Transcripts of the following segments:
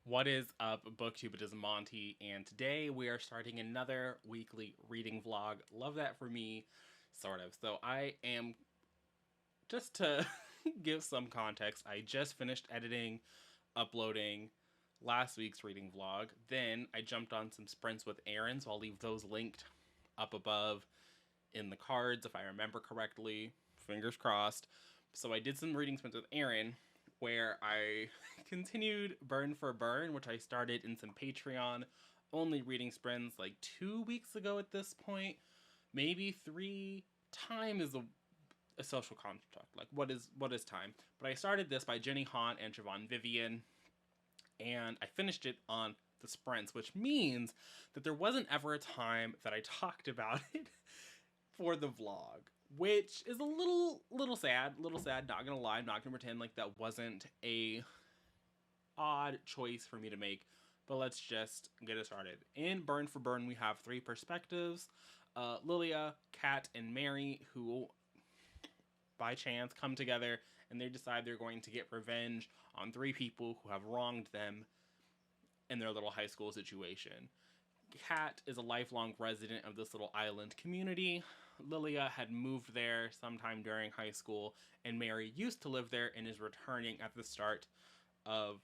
What is up, booktube? It is Monty, and today we are starting another weekly reading vlog. Love that for me, sort of. So I am, just to give some context, I just finished editing, uploading last week's reading vlog. Then I jumped on some sprints with Aaron, so I'll leave those linked up above in the cards if I remember correctly. Fingers crossed. So I did some reading sprints with Aaron, where I continued Burn for Burn, which I started in some Patreon only reading sprints like 2 weeks ago at this point. Maybe three. Time is a social construct. Like, what is time? But I started this by Jenny Han and Siobhan Vivian, and I finished it on the sprints, which means that there wasn't ever a time that I talked about it for the vlog, which is a little sad, not gonna lie. I'm not gonna pretend like that wasn't a odd choice for me to make, but let's just get it started. In Burn for Burn, we have three perspectives: Lilia, Kat, and Mary, who by chance come together and they decide they're going to get revenge on three people who have wronged them in their little high school situation. Kat is a lifelong resident of this little island community. Lilia had moved there sometime during high school, and Mary used to live there and is returning at the start of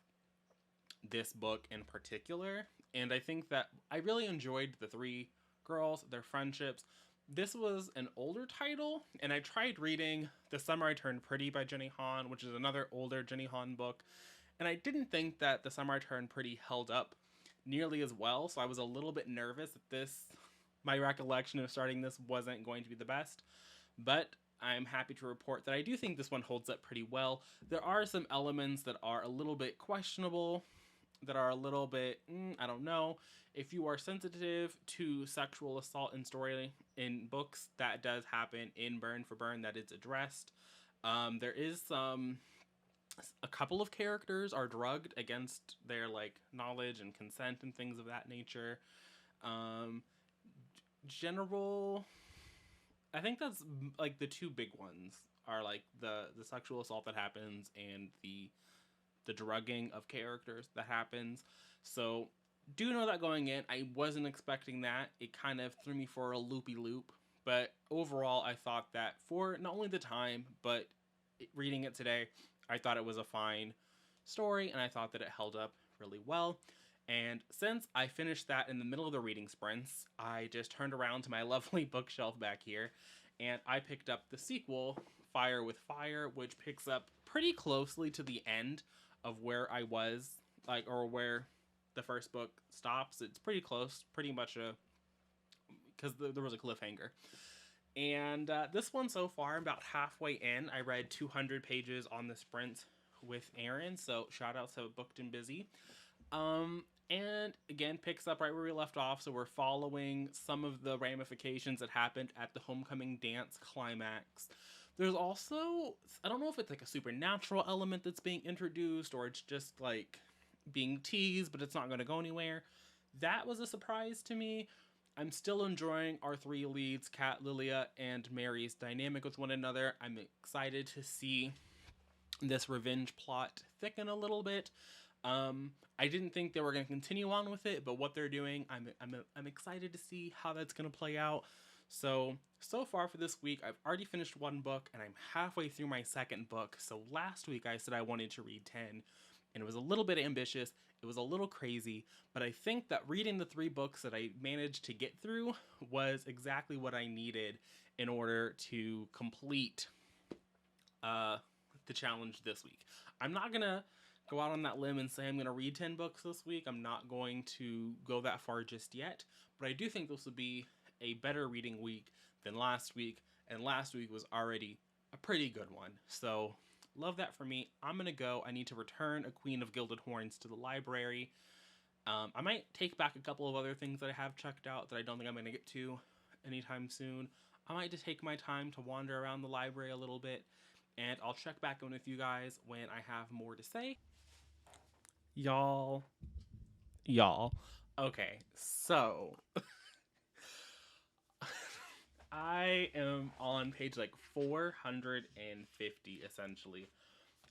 this book in particular. And I think that I really enjoyed the three girls, their friendships. This was an older title, and I tried reading The Summer I Turned Pretty by Jenny Han, which is another older Jenny Han book, and I didn't think that The Summer I Turned Pretty held up nearly as well, so I was a little bit nervous that my recollection of starting this wasn't going to be the best, but I'm happy to report that I do think this one holds up pretty well. There are some elements that are a little bit questionable, that are a little bit, I don't know. If you are sensitive to sexual assault in story in books, that does happen in Burn for Burn, that is addressed. There is a couple of characters are drugged against their like knowledge and consent and things of that nature. Um, general, I think that's like the two big ones are like the sexual assault that happens and the drugging of characters that happens. So do know that going in, I wasn't expecting that. It kind of threw me for a loopy loop. But overall, I thought that for not only the time, but reading it today, I thought it was a fine story, and I thought that it held up really well. And since I finished that in the middle of the reading sprints, I just turned around to my lovely bookshelf back here, and I picked up the sequel, Fire with Fire, which picks up pretty closely to the end of where I was, like, or where the first book stops. It's pretty close, pretty much because there was a cliffhanger. And this one so far, I'm about halfway in. I read 200 pages on the sprint with Aaron, so shout out to Booked and Busy. And again, picks up right where we left off, so we're following some of the ramifications that happened at the homecoming dance climax. There's also, I don't know if it's like a supernatural element that's being introduced, or it's just like being teased, but it's not going to go anywhere. That was a surprise to me. I'm still enjoying our three leads, Kat, Lilia, and Mary's dynamic with one another. I'm excited to see this revenge plot thicken a little bit. I didn't think they were going to continue on with it, but what they're doing, I'm excited to see how that's going to play out. So far for this week, I've already finished one book, and I'm halfway through my second book. So last week I said I wanted to read 10, and it was a little bit ambitious. It was a little crazy, but I think that reading the three books that I managed to get through was exactly what I needed in order to complete the challenge this week. I'm not going to go out on that limb and say I'm going to read 10 books this week. I'm not going to go that far just yet, but I do think this will be a better reading week than last week, and last week was already a pretty good one. So love that for me. I'm going to go. I need to return A Queen of Gilded Horns to the library. I might take back a couple of other things that I have checked out that I don't think I'm going to get to anytime soon. I might just take my time to wander around the library a little bit, and I'll check back in with you guys when I have more to say. Y'all. Okay, so I am on page like 450 essentially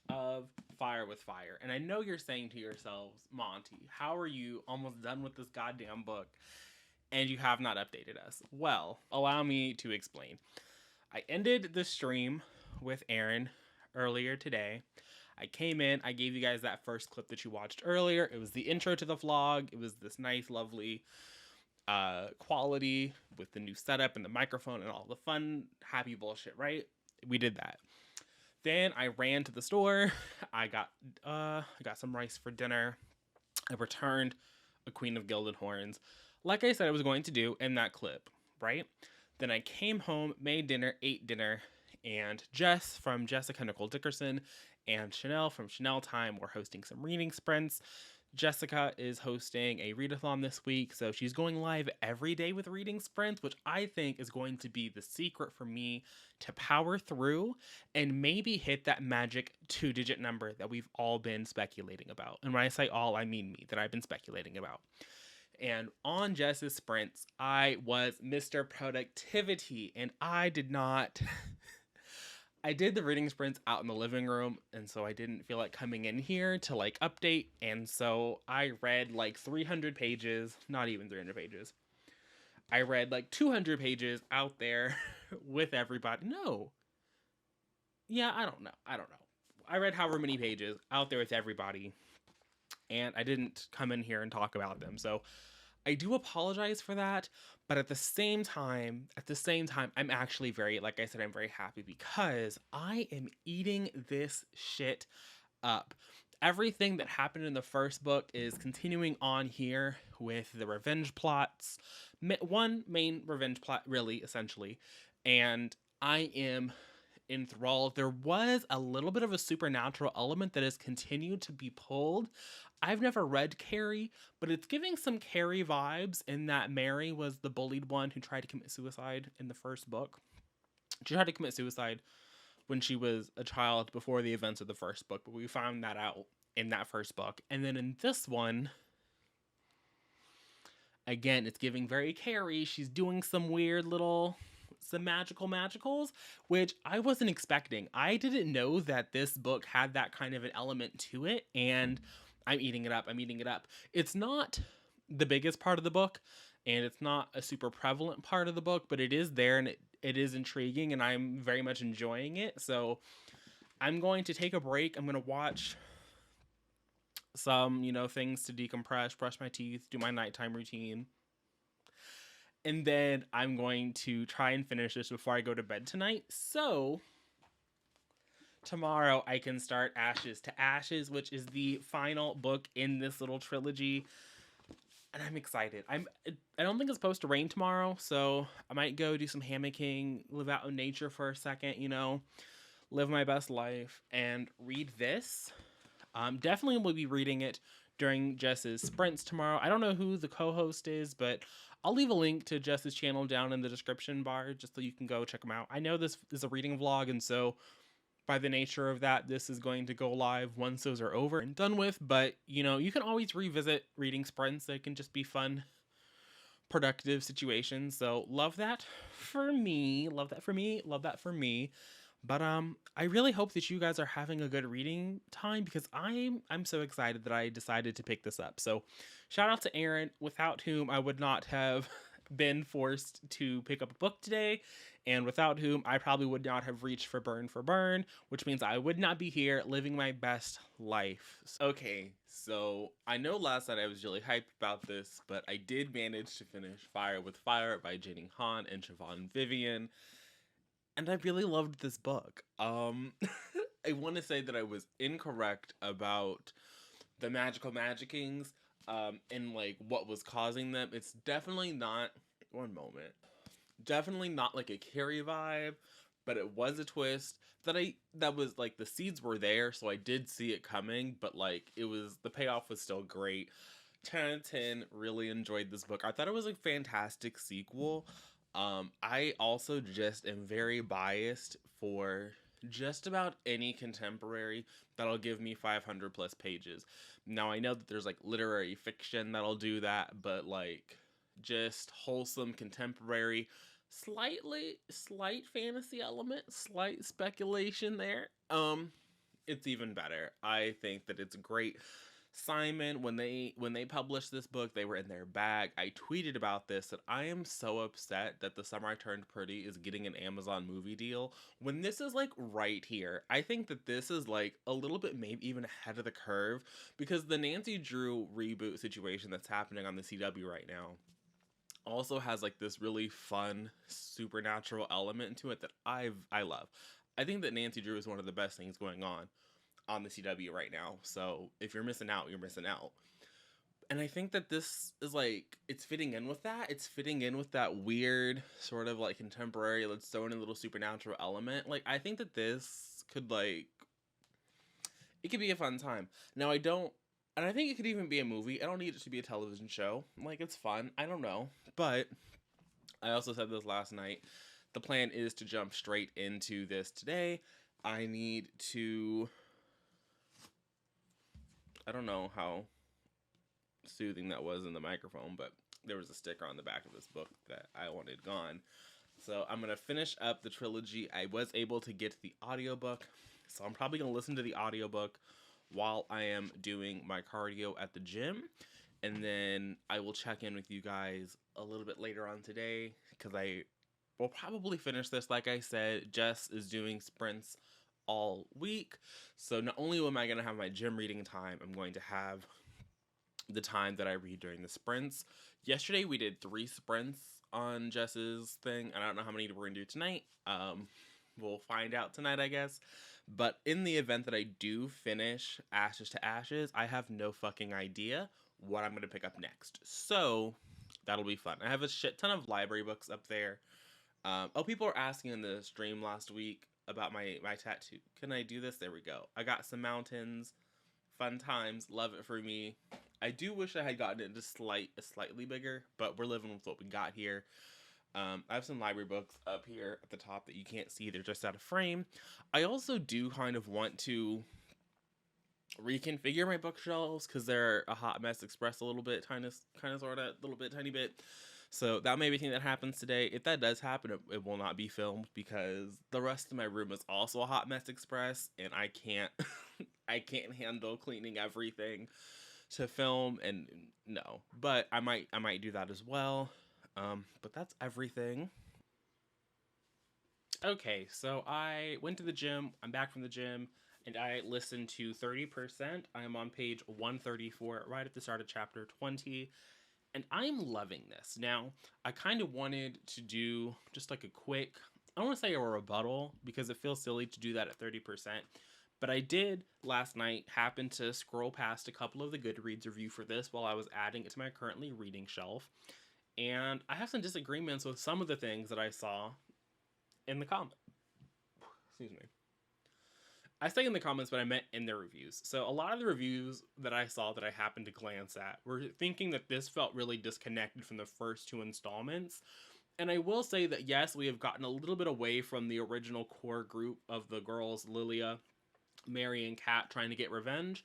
of Fire with Fire. And I know you're saying to yourselves, Monty, how are you almost done with this goddamn book and you have not updated us? Well, allow me to explain. I ended the stream with Aaron earlier today. I came in, I gave you guys that first clip that you watched earlier. It was the intro to the vlog. It was this nice, lovely quality with the new setup and the microphone and all the fun, happy bullshit, right? We did that. Then I ran to the store. I got some rice for dinner. I returned a Queen of Gilded Horns, like I said I was going to do in that clip, right? Then I came home, made dinner, ate dinner, and Jess from Jessica Nicole Dickerson and Chanel from Chanel Time were hosting some reading sprints. Jessica is hosting a readathon this week, so she's going live every day with reading sprints, which I think is going to be the secret for me to power through and maybe hit that magic 2-digit number that we've all been speculating about. And when I say all, I mean me, that I've been speculating about. And on Jess's sprints, I was Mr. Productivity, and I did not... I did the reading sprints out in the living room, and so I didn't feel like coming in here to like update, and so I read like 300 pages, not even 300 pages. I read like 200 pages out there with everybody. No. Yeah, I don't know. I read however many pages out there with everybody, and I didn't come in here and talk about them. So I do apologize for that, but at the same time, I'm actually very, like I said, I'm very happy because I am eating this shit up. Everything that happened in the first book is continuing on here with the revenge plots. One main revenge plot, really, essentially, and I am enthralled. There was a little bit of a supernatural element that has continued to be pulled. I've never read Carrie, but it's giving some Carrie vibes in that Mary was the bullied one who tried to commit suicide in the first book. She tried to commit suicide when she was a child before the events of the first book, but we found that out in that first book. And then in this one, again, it's giving very Carrie. She's doing some weird little... some magicals, which I wasn't expecting. I didn't know that this book had that kind of an element to it, and I'm eating it up. It's not the biggest part of the book, and it's not a super prevalent part of the book, but it is there, and it is intriguing, and I'm very much enjoying it. So I'm going to take a break. I'm going to watch some, things to decompress, brush my teeth, do my nighttime routine. And then I'm going to try and finish this before I go to bed tonight. So tomorrow I can start Ashes to Ashes, which is the final book in this little trilogy. And I'm excited. I don't think it's supposed to rain tomorrow, so I might go do some hammocking, live out in nature for a second, live my best life, and read this. Definitely will be reading it during Jess's sprints tomorrow. I don't know who the co-host is, but I'll leave a link to Jess's channel down in the description bar just so you can go check them out. I know this is a reading vlog, and so by the nature of that, this is going to go live once those are over and done with, but, you can always revisit reading sprints. They can just be fun, productive situations, so love that for me. But I really hope that you guys are having a good reading time because I'm so excited that I decided to pick this up. So shout out to Aaron, without whom I would not have been forced to pick up a book today, and without whom I probably would not have reached for Burn, which means I would not be here living my best life. Okay, so I know last night I was really hyped about this, but I did manage to finish Fire with Fire by Jenny Han and Siobhan Vivian. And I really loved this book. I want to say that I was incorrect about the magical magicings and like what was causing them. It's definitely not, definitely not like a Carrie vibe, but it was a twist that was like the seeds were there, so I did see it coming, but like the payoff was still great. 10 out of 10, really enjoyed this book. I thought it was a fantastic sequel. I also just am very biased for just about any contemporary that'll give me 500 plus pages. Now I know that there's like literary fiction that'll do that, but like just wholesome contemporary, slight fantasy element, slight speculation there. it's even better. I think that it's great. Simon, when they published this book, they were in their bag. I tweeted about this that I am so upset that The Summer I Turned Pretty is getting an Amazon movie deal when this is like right here. I think that this is like a little bit maybe even ahead of the curve because the Nancy Drew reboot situation that's happening on the CW right now also has like this really fun supernatural element to it that I love. I think that Nancy Drew is one of the best things going on the CW right now. So if you're missing out, you're missing out. And I think that this is like it's fitting in with that. It's fitting in with that weird sort of like contemporary, let's throw in a little supernatural element. Like I think that this could like it could be a fun time. Now I don't and I think it could even be a movie. I don't need it to be a television show. Like it's fun. I don't know. But I also said this last night. The plan is to jump straight into this today. I need to I don't know how soothing that was in the microphone, but there was a sticker on the back of this book that I wanted gone. So I'm going to finish up the trilogy. I was able to get the audiobook, so I'm probably going to listen to the audiobook while I am doing my cardio at the gym. And then I will check in with you guys a little bit later on today because I will probably finish this. Like I said, Jess is doing sprints all week. So not only am I going to have my gym reading time, I'm going to have the time that I read during the sprints. Yesterday we did 3 sprints on Jess's thing. I don't know how many we're going to do tonight. We'll find out tonight, I guess. But in the event that I do finish Ashes to Ashes, I have no fucking idea what I'm going to pick up next. So that'll be fun. I have a shit ton of library books up there. People were asking in the stream last week about my tattoo. Can I do this? There we go. I got some mountains. Fun times. Love it for me. I do wish I had gotten it into slightly bigger, but we're living with what we got here. I have some library books up here at the top that you can't see. They're just out of frame. I also do kind of want to reconfigure my bookshelves because they're a hot mess express a little bit, kind of sort of, little bit, tiny bit. So that may be a thing that happens today. If that does happen, it will not be filmed because the rest of my room is also a hot mess express, and I can't, I can't handle cleaning everything to film, and no. But I might do that as well. But that's everything. Okay, so I went to the gym. I'm back from the gym, and I listened to 30%. I'm on page 134, right at the start of chapter 20. And I'm loving this. Now, I kind of wanted to do just like a quick, I don't want to say a rebuttal because it feels silly to do that at 30%. But I did last night happen to scroll past a couple of the Goodreads review for this while I was adding it to my currently reading shelf. And I have some disagreements with some of the things that I saw in the comments. Excuse me. I say in the comments, but I meant in the reviews. So a lot of the reviews that I saw that I happened to glance at were thinking that this felt really disconnected from the first 2 installments. And I will say that yes, we have gotten a little bit away from the original core group of the girls, Lilia, Mary, and Kat trying to get revenge.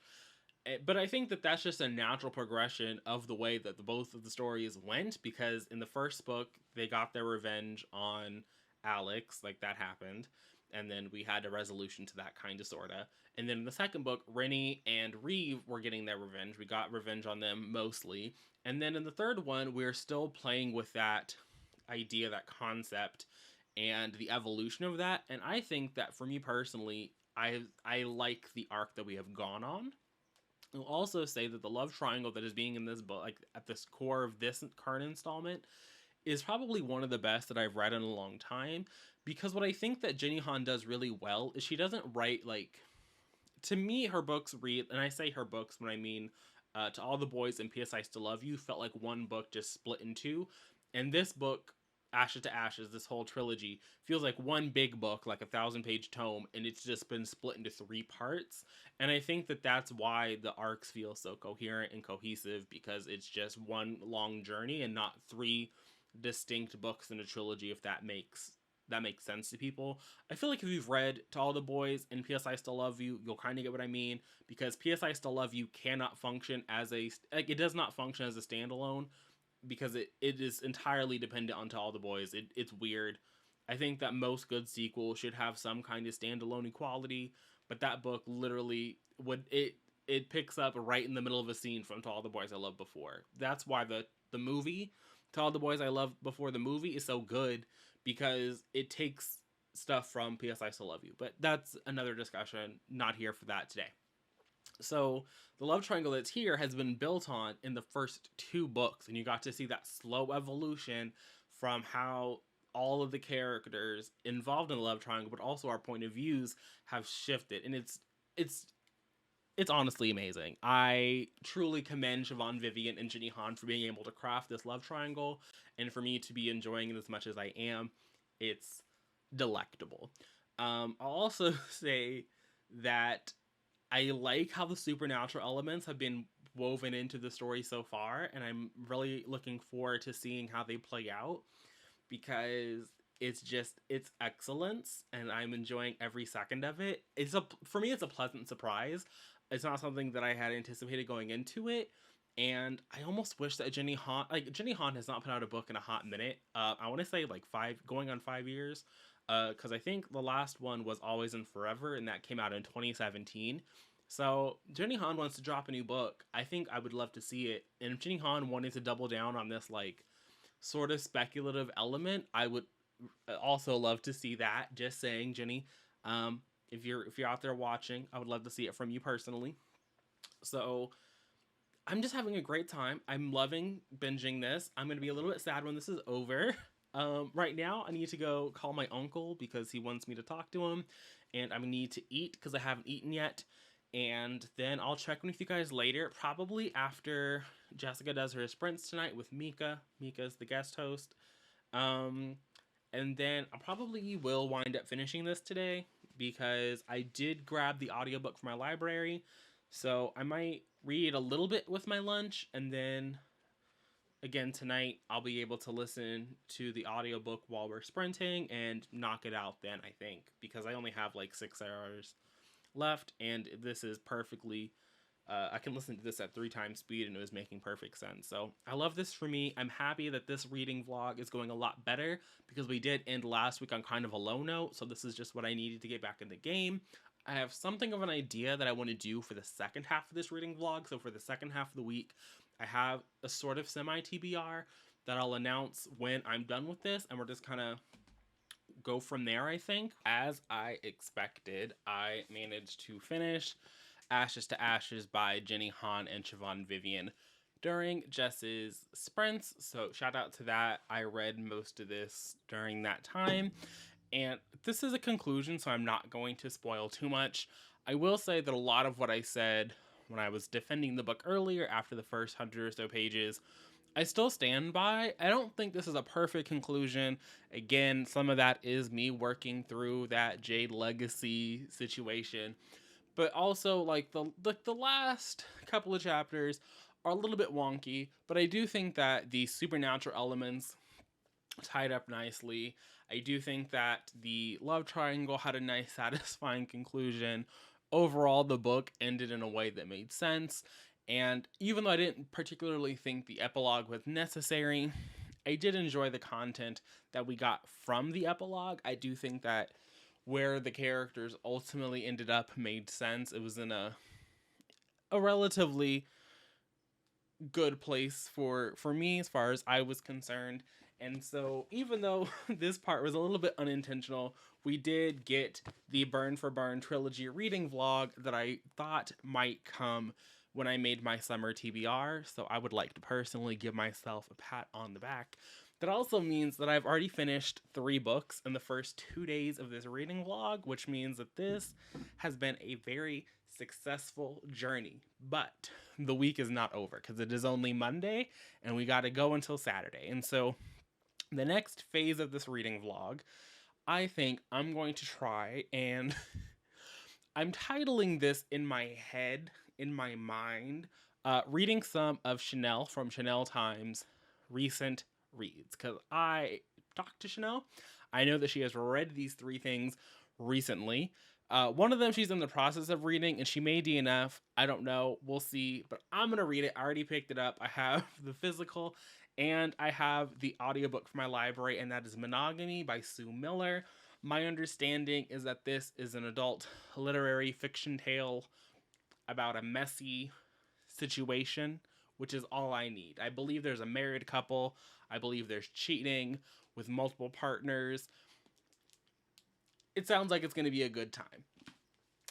But I think that that's just a natural progression of the way that both of the stories went, because in the first book, they got their revenge on Alex, like that happened. And then we had a resolution to that, kind of, sorta. And then in the second book, Rennie and Reeve were getting their revenge. We got revenge on them, mostly. And then in the third one, we're still playing with that idea, that concept, and the evolution of that. And I think that, for me personally, I like the arc that we have gone on. I'll also say that the love triangle that is being in this book, like at this core of this current installment, is probably one of the best that I've read in a long time. Because what I think that Jenny Han does really well is she doesn't write, like, to me, her books read, and I say her books when I mean To All the Boys and P.S. I Still Love You, felt like one book just split in 2. And this book, Ashes to Ashes, this whole trilogy, feels like one big book, like a 1,000-page tome, and it's just been split into 3 parts. And I think that that's why the arcs feel so coherent and cohesive, because it's just one long journey and not 3 distinct books in a trilogy, if that makes sense to people. I feel like if you've read To All the Boys and P.S. I Still Love You, you'll kind of get what I mean, because P.S. I Still Love You cannot function as it does not function as a standalone, because it is entirely dependent on To All the Boys. It's weird. I think that most good sequels should have some kind of standalone equality, but that book literally it picks up right in the middle of a scene from To All the Boys I Loved Before. That's why the movie To All the Boys I Loved Before the movie is so good, because it takes stuff from P.S. I Still Love You. But that's another discussion, not here for that today. So the love triangle that's here has been built on in the first 2 books, and you got to see that slow evolution from how all of the characters involved in the love triangle, but also our point of views, have shifted, and it's honestly amazing. I truly commend Siobhan Vivian and Jenny Han for being able to craft this love triangle, and for me to be enjoying it as much as I am. It's delectable. I'll also say that I like how the supernatural elements have been woven into the story so far, and I'm really looking forward to seeing how they play out, because it's excellence, and I'm enjoying every second of it. For me, it's a pleasant surprise. It's not something that I had anticipated going into it, and I almost wish that Jenny Han has not put out a book in a hot minute. I want to say like going on 5 years, because I think the last one was Always and Forever, and that came out in 2017. So Jenny Han wants to drop a new book. I think I would love to see it. And if Jenny Han wanted to double down on this like sort of speculative element, I would also love to see that. Just saying, Jenny, if you're out there watching, I would love to see it from you personally. So I'm just having a great time. I'm loving binging this. I'm gonna be a little bit sad when this is over. Right now, I need to go call my uncle because he wants me to talk to him, and I need to eat because I haven't eaten yet. And then I'll check in with you guys later, probably after Jessica does her sprints tonight with Mika. Mika's the guest host. And then I probably will wind up finishing this today, because I did grab the audiobook from my library. So I might read a little bit with my lunch, and then again tonight I'll be able to listen to the audiobook while we're sprinting and knock it out then, I think, because I only have like 6 hours left, and this is perfectly I can listen to this at 3 times speed, and it was making perfect sense. So I love this for me. I'm happy that this reading vlog is going a lot better, because we did end last week on kind of a low note, so this is just what I needed to get back in the game. I have something of an idea that I want to do for the second half of this reading vlog. So for the second half of the week, I have a sort of semi-TBR that I'll announce when I'm done with this, and we're just kind of go from there, I think. As I expected, I managed to finish Ashes to Ashes by Jenny Han and Siobhan Vivian during Jess's sprints, so shout out to that. I read most of this during that time, and this is a conclusion, so I'm not going to spoil too much. I will say that a lot of what I said when I was defending the book earlier after the first 100 or so pages, I still stand by. I don't think this is a perfect conclusion. Again, some of that is me working through that Jade Legacy situation. But also, like, the last couple of chapters are a little bit wonky, but I do think that the supernatural elements tied up nicely. I do think that the love triangle had a nice, satisfying conclusion. Overall, the book ended in a way that made sense, and even though I didn't particularly think the epilogue was necessary, I did enjoy the content that we got from the epilogue. I do think that where the characters ultimately ended up made sense. It was in a relatively good place for me as far as I was concerned. And so even though this part was a little bit unintentional, we did get the Burn for Burn trilogy reading vlog that I thought might come when I made my summer TBR. So I would like to personally give myself a pat on the back. That also means that I've already finished 3 books in the first 2 days of this reading vlog, which means that this has been a very successful journey. But the week is not over, because it is only Monday, and we got to go until Saturday. And so the next phase of this reading vlog, I think I'm going to try, and I'm titling this in my head, in my mind, reading some of Chanel from Chanel Times' recent reads, because I talked to Chanel. I know that she has read these 3 things recently. One of them she's in the process of reading, and she may DNF. I don't know. We'll see. But I'm going to read it. I already picked it up. I have the physical, and I have the audiobook from my library, and that is Monogamy by Sue Miller. My understanding is that this is an adult literary fiction tale about a messy situation, which is all I need. I believe there's a married couple. I believe there's cheating with multiple partners. It sounds like it's going to be a good time.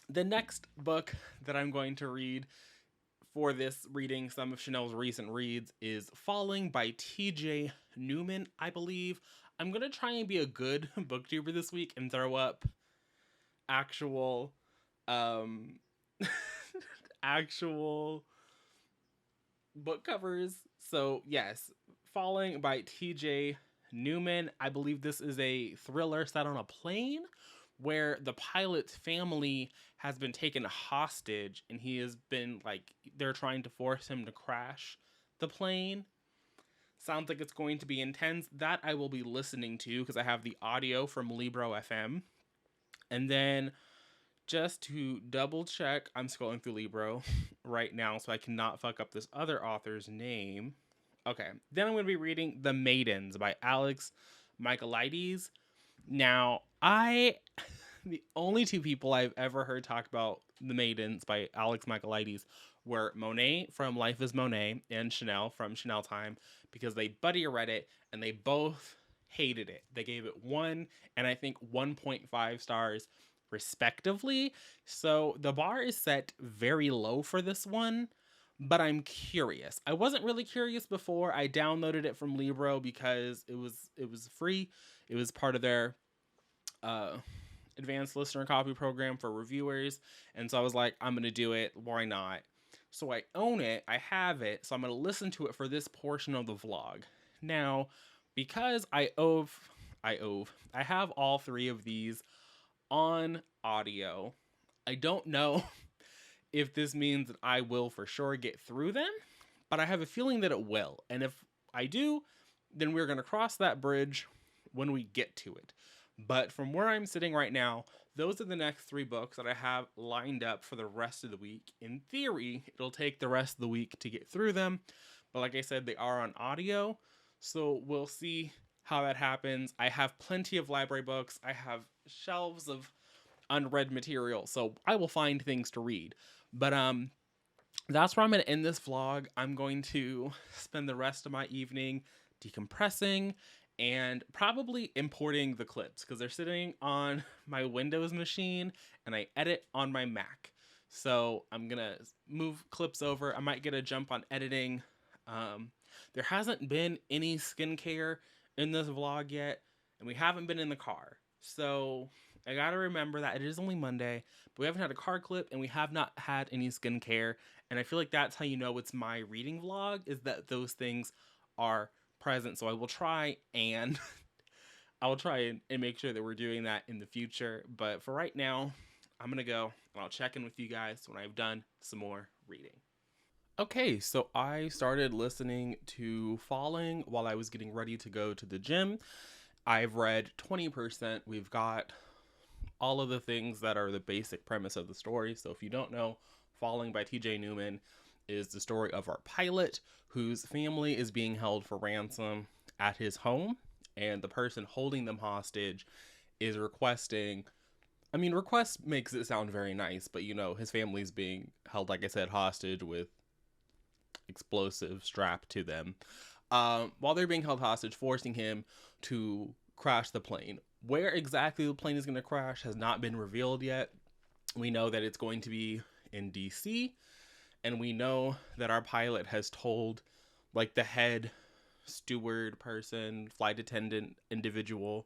The next book that I'm going to read for this reading some of Chanel's recent reads is Falling by TJ Newman, I believe. I'm going to try and be a good booktuber this week and throw up actual actual book covers. So, yes, Falling by TJ Newman. I believe this is a thriller set on a plane where the pilot's family has been taken hostage and he has been they're trying to force him to crash the plane. Sounds like it's going to be intense. That I will be listening to because I have the audio from Libro FM. And then just to double check, I'm scrolling through Libro right now so I cannot fuck up this other author's name. Okay, then I'm going to be reading The Maidens by Alex Michaelides. Now, the only two people I've ever heard talk about The Maidens by Alex Michaelides were Monet from Life is Monet and Chanel from Chanel Time, because they buddy read it and they both hated it. They gave it 1 and I think 1.5 stars respectively. So the bar is set very low for this one, but I'm curious. I wasn't really curious before. I downloaded it from Libro because it was free. It was part of their advanced listener copy program for reviewers, and so I was like, I'm gonna do it. Why not? So I own it. I have it. So I'm gonna listen to it for this portion of the vlog. Now, because I have all 3 of these on audio. I don't know if this means that I will for sure get through them, but I have a feeling that it will. And if I do, then we're going to cross that bridge when we get to it. But from where I'm sitting right now, those are the next 3 books that I have lined up for the rest of the week. In theory, it'll take the rest of the week to get through them. But like I said, they are on audio, so we'll see how that happens. I have plenty of library books. I have shelves of unread material, so I will find things to read. But that's where I'm going to end this vlog. I'm going to spend the rest of my evening decompressing and probably importing the clips because they're sitting on my Windows machine and I edit on my Mac. So I'm going to move clips over. I might get a jump on editing. There hasn't been any skincare in this vlog yet, and we haven't been in the car. So I gotta remember that it is only Monday, but we haven't had a car clip and we have not had any skincare. And I feel like that's how you know it's my reading vlog, is that those things are present. So I will try and and make sure that we're doing that in the future. But for right now, I'm gonna go and I'll check in with you guys when I've done some more reading. Okay, so I started listening to Falling while I was getting ready to go to the gym. I've read 20%. We've got all of the things that are the basic premise of the story. So if you don't know, Falling by TJ Newman is the story of our pilot whose family is being held for ransom at his home. And the person holding them hostage is requesting... request makes it sound very nice, but his family's being held, like I said, hostage with explosives strapped to them while they're being held hostage, forcing him to crash the plane. Where exactly the plane is going to crash has not been revealed yet. We know that it's going to be in DC, and we know that our pilot has told the head steward person, flight attendant individual,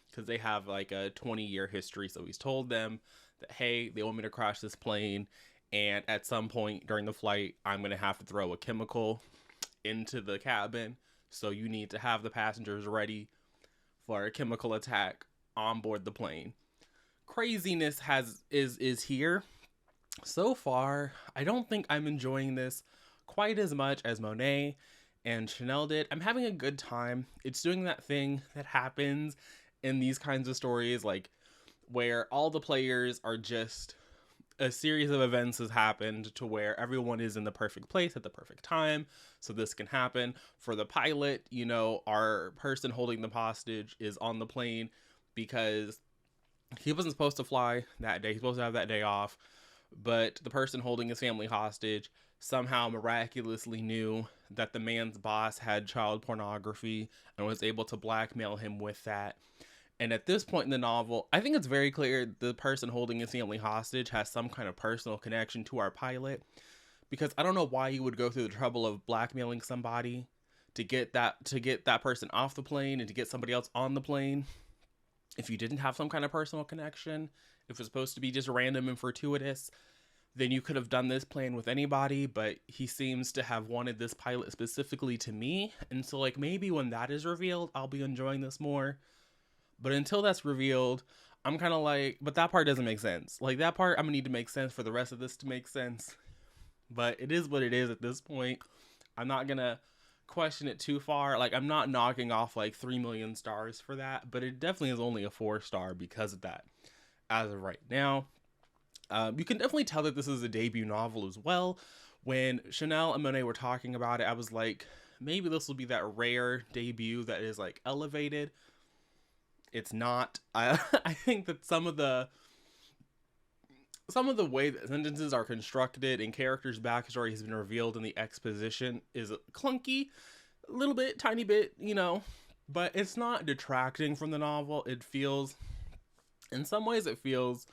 because they have a 20-year history, so he's told them that, hey, they want me to crash this plane, and at some point during the flight, I'm going to have to throw a chemical into the cabin. So you need to have the passengers ready for a chemical attack on board the plane. Craziness is here. So far, I don't think I'm enjoying this quite as much as Monet and Chanel did. I'm having a good time. It's doing that thing that happens in these kinds of stories, where all the players are just... a series of events has happened to where everyone is in the perfect place at the perfect time, so this can happen. For the pilot, our person holding them hostage is on the plane because He wasn't supposed to fly that day. He's supposed to have that day off. But the person holding his family hostage somehow miraculously knew that the man's boss had child pornography and was able to blackmail him with that. And at this point in the novel, I think it's very clear the person holding his family hostage has some kind of personal connection to our pilot. Because I don't know why you would go through the trouble of blackmailing somebody to get that person off the plane and to get somebody else on the plane if you didn't have some kind of personal connection. If it's supposed to be just random and fortuitous, then you could have done this plan with anybody, but he seems to have wanted this pilot specifically to me. And so, like, maybe when that is revealed, I'll be enjoying this more. But until that's revealed, I'm kind of like, but that part doesn't make sense. Like, that part, I'm going to need to make sense for the rest of this to make sense. But it is what it is at this point. I'm not going to question it too far. Like, I'm not knocking off, like, 3 million stars for that. But it definitely is only a 4-star because of that as of right now. You can definitely tell that this is a debut novel as well. When Chanel and Monet were talking about it, I was like, maybe this will be that rare debut that is, like, elevated. It's not. I think that some of the way that sentences are constructed and characters' backstory has been revealed in the exposition is clunky, a little bit, tiny bit, but it's not detracting from the novel. It feels, in some ways, it feels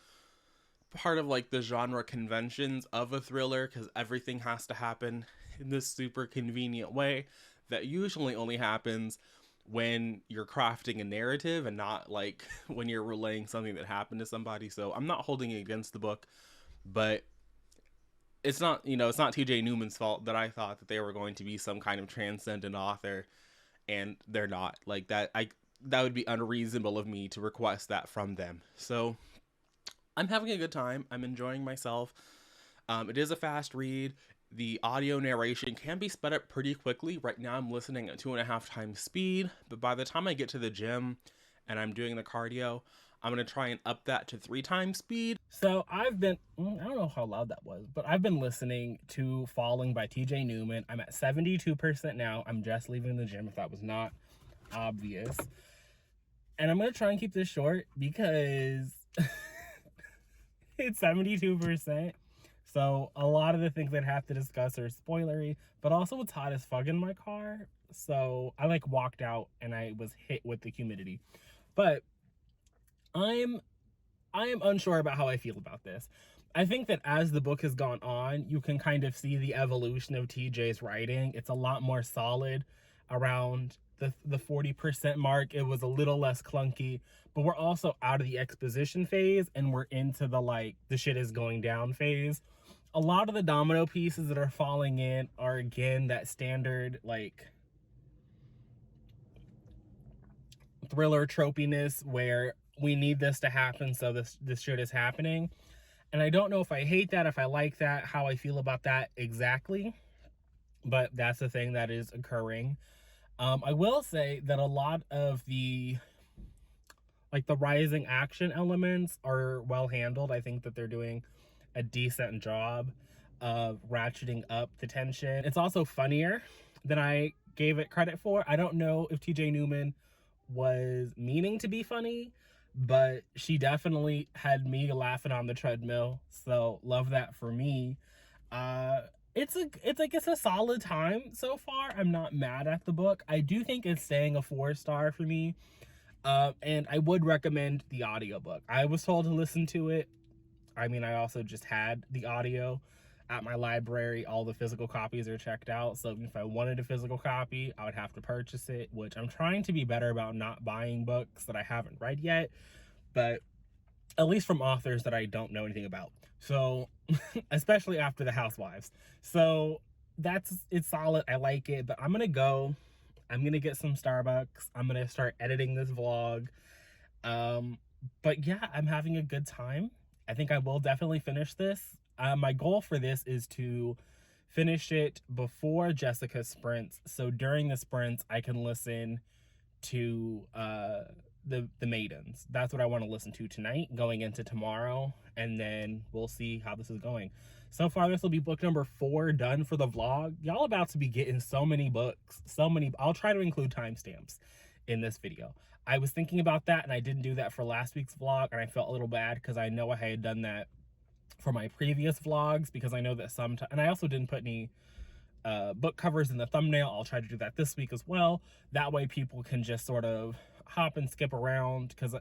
part of, like, the genre conventions of a thriller, because everything has to happen in this super convenient way that usually only happens when you're crafting a narrative and not, like, when you're relaying something that happened to somebody. So I'm not holding it against the book, but it's not, it's not TJ Newman's fault that I thought that they were going to be some kind of transcendent author, and they're not. Like, that would be unreasonable of me to request that from them. So I'm having a good time. I'm enjoying myself. It is a fast read. The audio narration can be sped up pretty quickly. Right now I'm listening at 2.5 times speed, but by the time I get to the gym and I'm doing the cardio, I'm going to try and up that to 3 times speed. So I don't know how loud that was, but I've been listening to Falling by TJ Newman. I'm at 72% now. I'm just leaving the gym, if that was not obvious. And I'm going to try and keep this short because it's 72%. So a lot of the things I'd have to discuss are spoilery, but also it's hot as fuck in my car. So I, like, walked out and I was hit with the humidity. But I am unsure about how I feel about this. I think that as the book has gone on, you can kind of see the evolution of TJ's writing. It's a lot more solid around the 40% mark. It was a little less clunky, but we're also out of the exposition phase and we're into the, like, the shit is going down phase. A lot of the domino pieces that are falling in are, again, that standard, like, thriller tropiness where we need this to happen, so this shit is happening. And I don't know if I hate that, if I like that, how I feel about that exactly, but that's the thing that is occurring. I will say that a lot of the, like, the rising action elements are well handled. I think that they're doing a decent job of ratcheting up the tension. It's also funnier than I gave it credit for. I don't know if TJ Newman was meaning to be funny, but she definitely had me laughing on the treadmill. So love that for me. It's a solid time so far. I'm not mad at the book. I do think it's staying a 4-star for me. And I would recommend the audiobook. I was told to listen to it. I mean, I also just had the audio at my library. All the physical copies are checked out. So if I wanted a physical copy, I would have to purchase it, which I'm trying to be better about not buying books that I haven't read yet, but at least from authors that I don't know anything about. So, especially after The Housewives. So it's solid. I like it, but I'm going to get some Starbucks. I'm going to start editing this vlog. But yeah, I'm having a good time. I think I will definitely finish this. My goal for this is to finish it before Jessica's sprints. So during the sprints, I can listen to the maidens. That's what I want to listen to tonight, going into tomorrow, and then we'll see how this is going. So far, this will be book number 4 done for the vlog. Y'all about to be getting so many books, I'll try to include timestamps in this video. I was thinking about that, and I didn't do that for last week's vlog, and I felt a little bad because I know I had done that for my previous vlogs, because I know that sometimes, and I also didn't put any book covers in the thumbnail. I'll try to do that this week as well. That way people can just sort of hop and skip around, because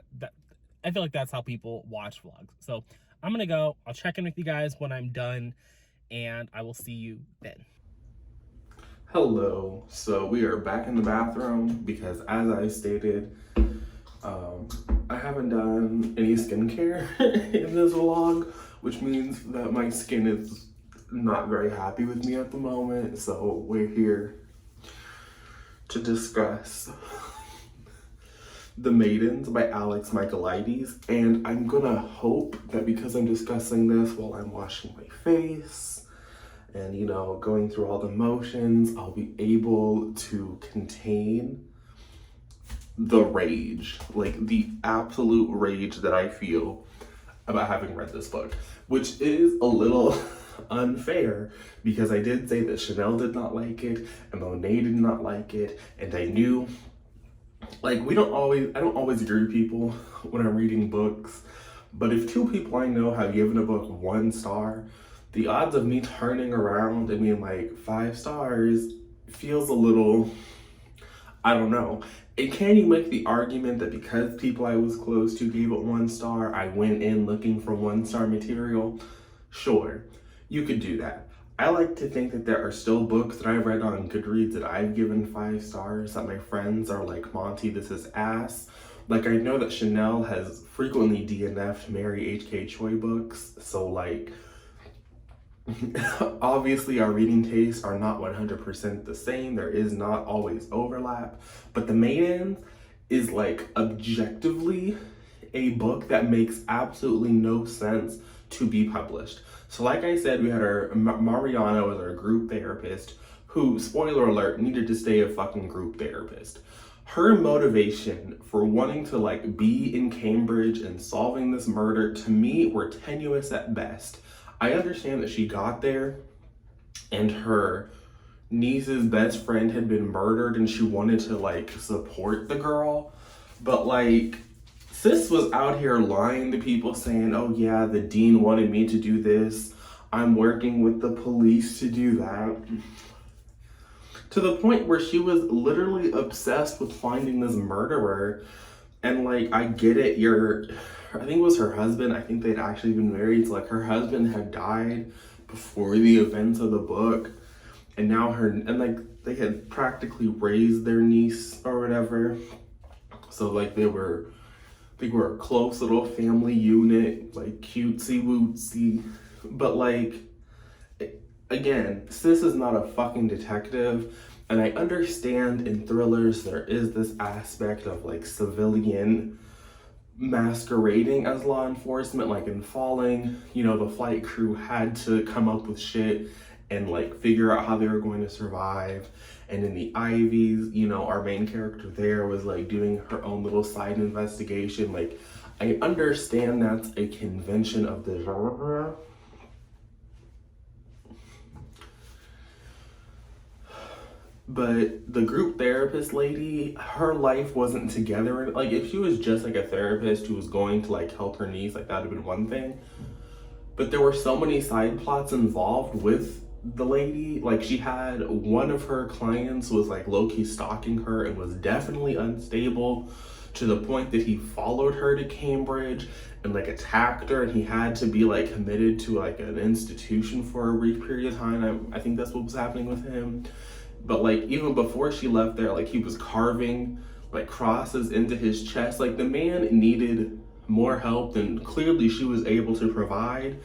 I feel like that's how people watch vlogs. So I'm gonna go. I'll check in with you guys when I'm done, and I will see you then. Hello. So we are back in the bathroom because, as I stated, I haven't done any skincare in this vlog, which means that my skin is not very happy with me at the moment. So we're here to discuss The Maidens by Alex Michaelides, and I'm gonna hope that because I'm discussing this while I'm washing my face and, you know, going through all the motions, I'll be able to contain the rage, like the absolute rage that I feel about having read this book, which is a little unfair because I did say that Chanel did not like it and Monet did not like it, and I knew, like, I don't always agree with people when I'm reading books, but if two people I know have given a book 1 star, the odds of me turning around and being like 5 stars feels a little, I don't know. And can you make the argument that because people I was close to gave it 1 star, I went in looking for 1-star material? Sure, you could do that. I like to think that there are still books that I've read on Goodreads that I've given 5 stars, that my friends are like, Monty, this is ass. Like, I know that Chanel has frequently DNF'd Mary H.K. Choi books, so like, obviously our reading tastes are not 100% the same. There is not always overlap, but The Maidens is like objectively a book that makes absolutely no sense to be published. So like I said, we had Mariana was our group therapist who, spoiler alert, needed to stay a fucking group therapist. Her motivation for wanting to like be in Cambridge and solving this murder, to me, were tenuous at best. I understand that she got there and her niece's best friend had been murdered and she wanted to like support the girl, but like, sis was out here lying to people saying, oh yeah, the dean wanted me to do this, I'm working with the police to do that, to the point where she was literally obsessed with finding this murderer. And like, I get it, I think it was her husband, I think they'd actually been married, so like her husband had died before the events of the book, and now like they had practically raised their niece or whatever, so like they were a close little family unit, like cutesy wootsy. But like, again, sis is not a fucking detective, and I understand in thrillers there is this aspect of like civilian masquerading as law enforcement. Like in Falling, you know, the flight crew had to come up with shit and like figure out how they were going to survive. And in the Ivies, you know, our main character there was like doing her own little side investigation. Like, I understand that's a convention of the genre, but the group therapist lady, her life wasn't together. Like, if she was just like a therapist who was going to like help her niece, like that would have been one thing. But there were so many side plots involved with the lady. Like, she had one of her clients was like low-key stalking her and was definitely unstable, to the point that he followed her to Cambridge and like attacked her, and he had to be like committed to like an institution for a brief period of time. I think that's what was happening with him. But like, even before she left there, like he was carving like crosses into his chest. Like, the man needed more help than clearly she was able to provide.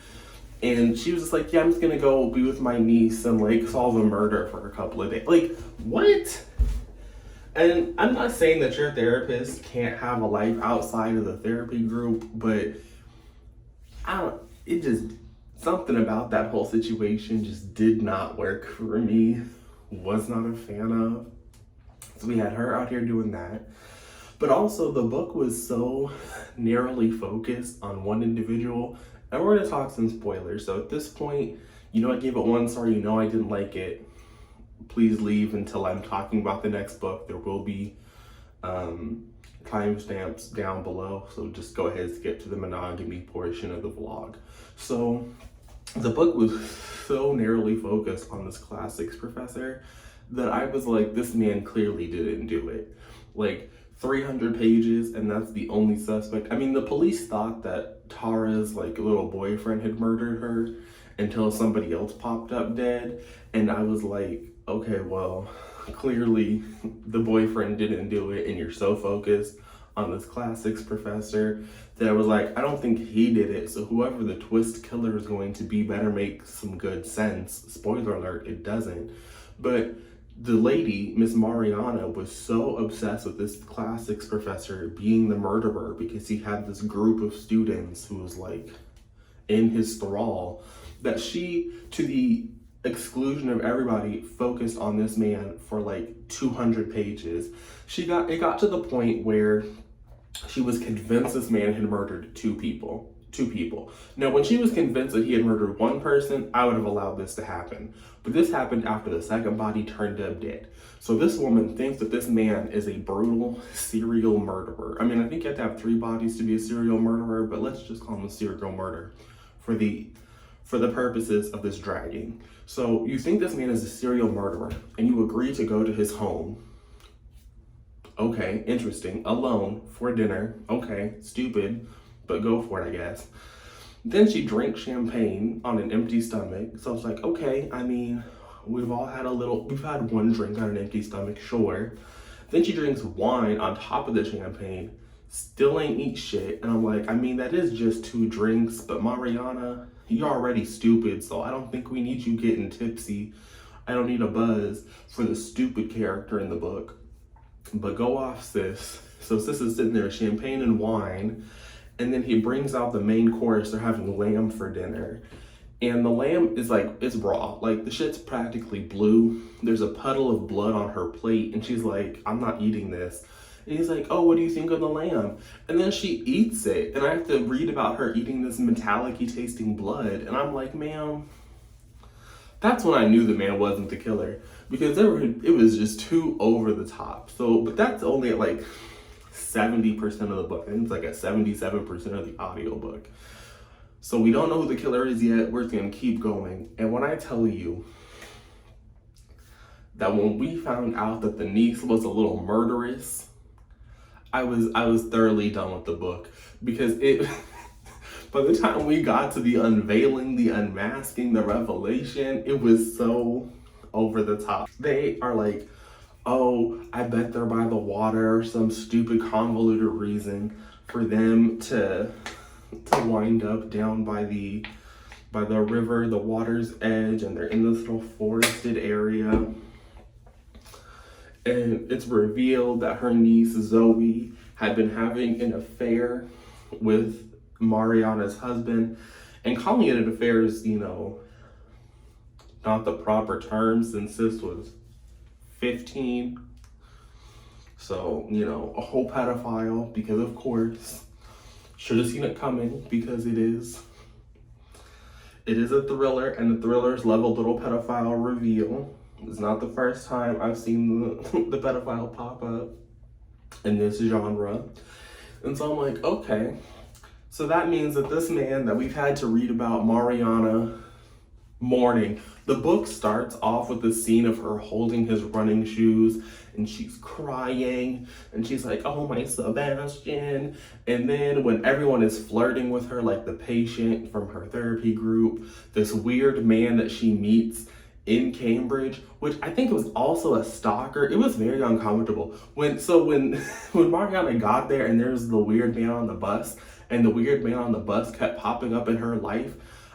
And she was just like, yeah, I'm just gonna go be with my niece and like solve a murder for a couple of days. Like, what? And I'm not saying that your therapist can't have a life outside of the therapy group, but it just, something about that whole situation just did not work for me. Was not a fan of. So we had her out here doing that. But also, the book was so narrowly focused on one individual. And we're gonna talk some spoilers. So at this point, you know I gave it 1 star, you know I didn't like it. Please leave until I'm talking about the next book. There will be timestamps down below, so just go ahead and skip to the monogamy portion of the vlog. So the book was so narrowly focused on this classics professor that I was like, this man clearly didn't do it. Like 300 pages, and that's the only suspect. I mean, the police thought that Tara's like little boyfriend had murdered her until somebody else popped up dead, and I was like, okay, well, clearly the boyfriend didn't do it, and you're so focused on this classics professor that I was like, I don't think he did it, so whoever the twist killer is going to be better make some good sense. Spoiler alert, it doesn't. But the lady, Miss Mariana, was so obsessed with this classics professor being the murderer because he had this group of students who was like in his thrall, that she, to the exclusion of everybody, focused on this man for like 200 pages. It got to the point where she was convinced this man had murdered two people. Now, when she was convinced that he had murdered one person, I would have allowed this to happen. But this happened after the second body turned up dead. So this woman thinks that this man is a brutal serial murderer. I mean, I think you have to have 3 bodies to be a serial murderer, but let's just call him a serial murder for the purposes of this dragging. So you think this man is a serial murderer, and you agree to go to his home. Okay, interesting. Alone for dinner. Okay, stupid, but go for it, I guess. Then she drinks champagne on an empty stomach. So it's like, okay, I mean, we've had one drink on an empty stomach, sure. Then she drinks wine on top of the champagne, still ain't eat shit. And I'm like, I mean, that is just 2 drinks, but Mariana, you're already stupid, so I don't think we need you getting tipsy. I don't need a buzz for the stupid character in the book. But go off, sis. So sis is sitting there with champagne and wine, and then he brings out the main course. They're having lamb for dinner. And the lamb is like, it's raw. Like, the shit's practically blue. There's a puddle of blood on her plate, and she's like, I'm not eating this. And he's like, oh, what do you think of the lamb? And then she eats it, and I have to read about her eating this metallic-y tasting blood. And I'm like, ma'am, that's when I knew the man wasn't the killer, because it was just too over the top. So, but that's only at like 70% of the book. I think it's like at 77% of the audiobook. So we don't know who the killer is yet. We're just gonna keep going. And when I tell you that when we found out that the niece was a little murderous, I was thoroughly done with the book, because it by the time we got to the unveiling, the unmasking, the revelation, it was so over the top. They are like, oh, I bet they're by the water, some stupid convoluted reason for them to wind up down by the river, the water's edge, and they're in this little forested area. And it's revealed that her niece Zoe had been having an affair with Mariana's husband, and calling it an affair is, not the proper term since this was 15. So, a whole pedophile, because of course, should have seen it coming, because it is a thriller, and the thriller's level little pedophile reveal. It's not the first time I've seen the pedophile pop up in this genre. And so I'm like, okay, so that means that this man that we've had to read about, Mariana, mourning. The book starts off with the scene of her holding his running shoes, and she's crying, and she's like, oh my Sebastian. And then when everyone is flirting with her, like the patient from her therapy group, this weird man that she meets in Cambridge, which I think was also a stalker. It was very uncomfortable. When Mariana got there and there's the weird man on the bus, and the weird man on the bus kept popping up in her life,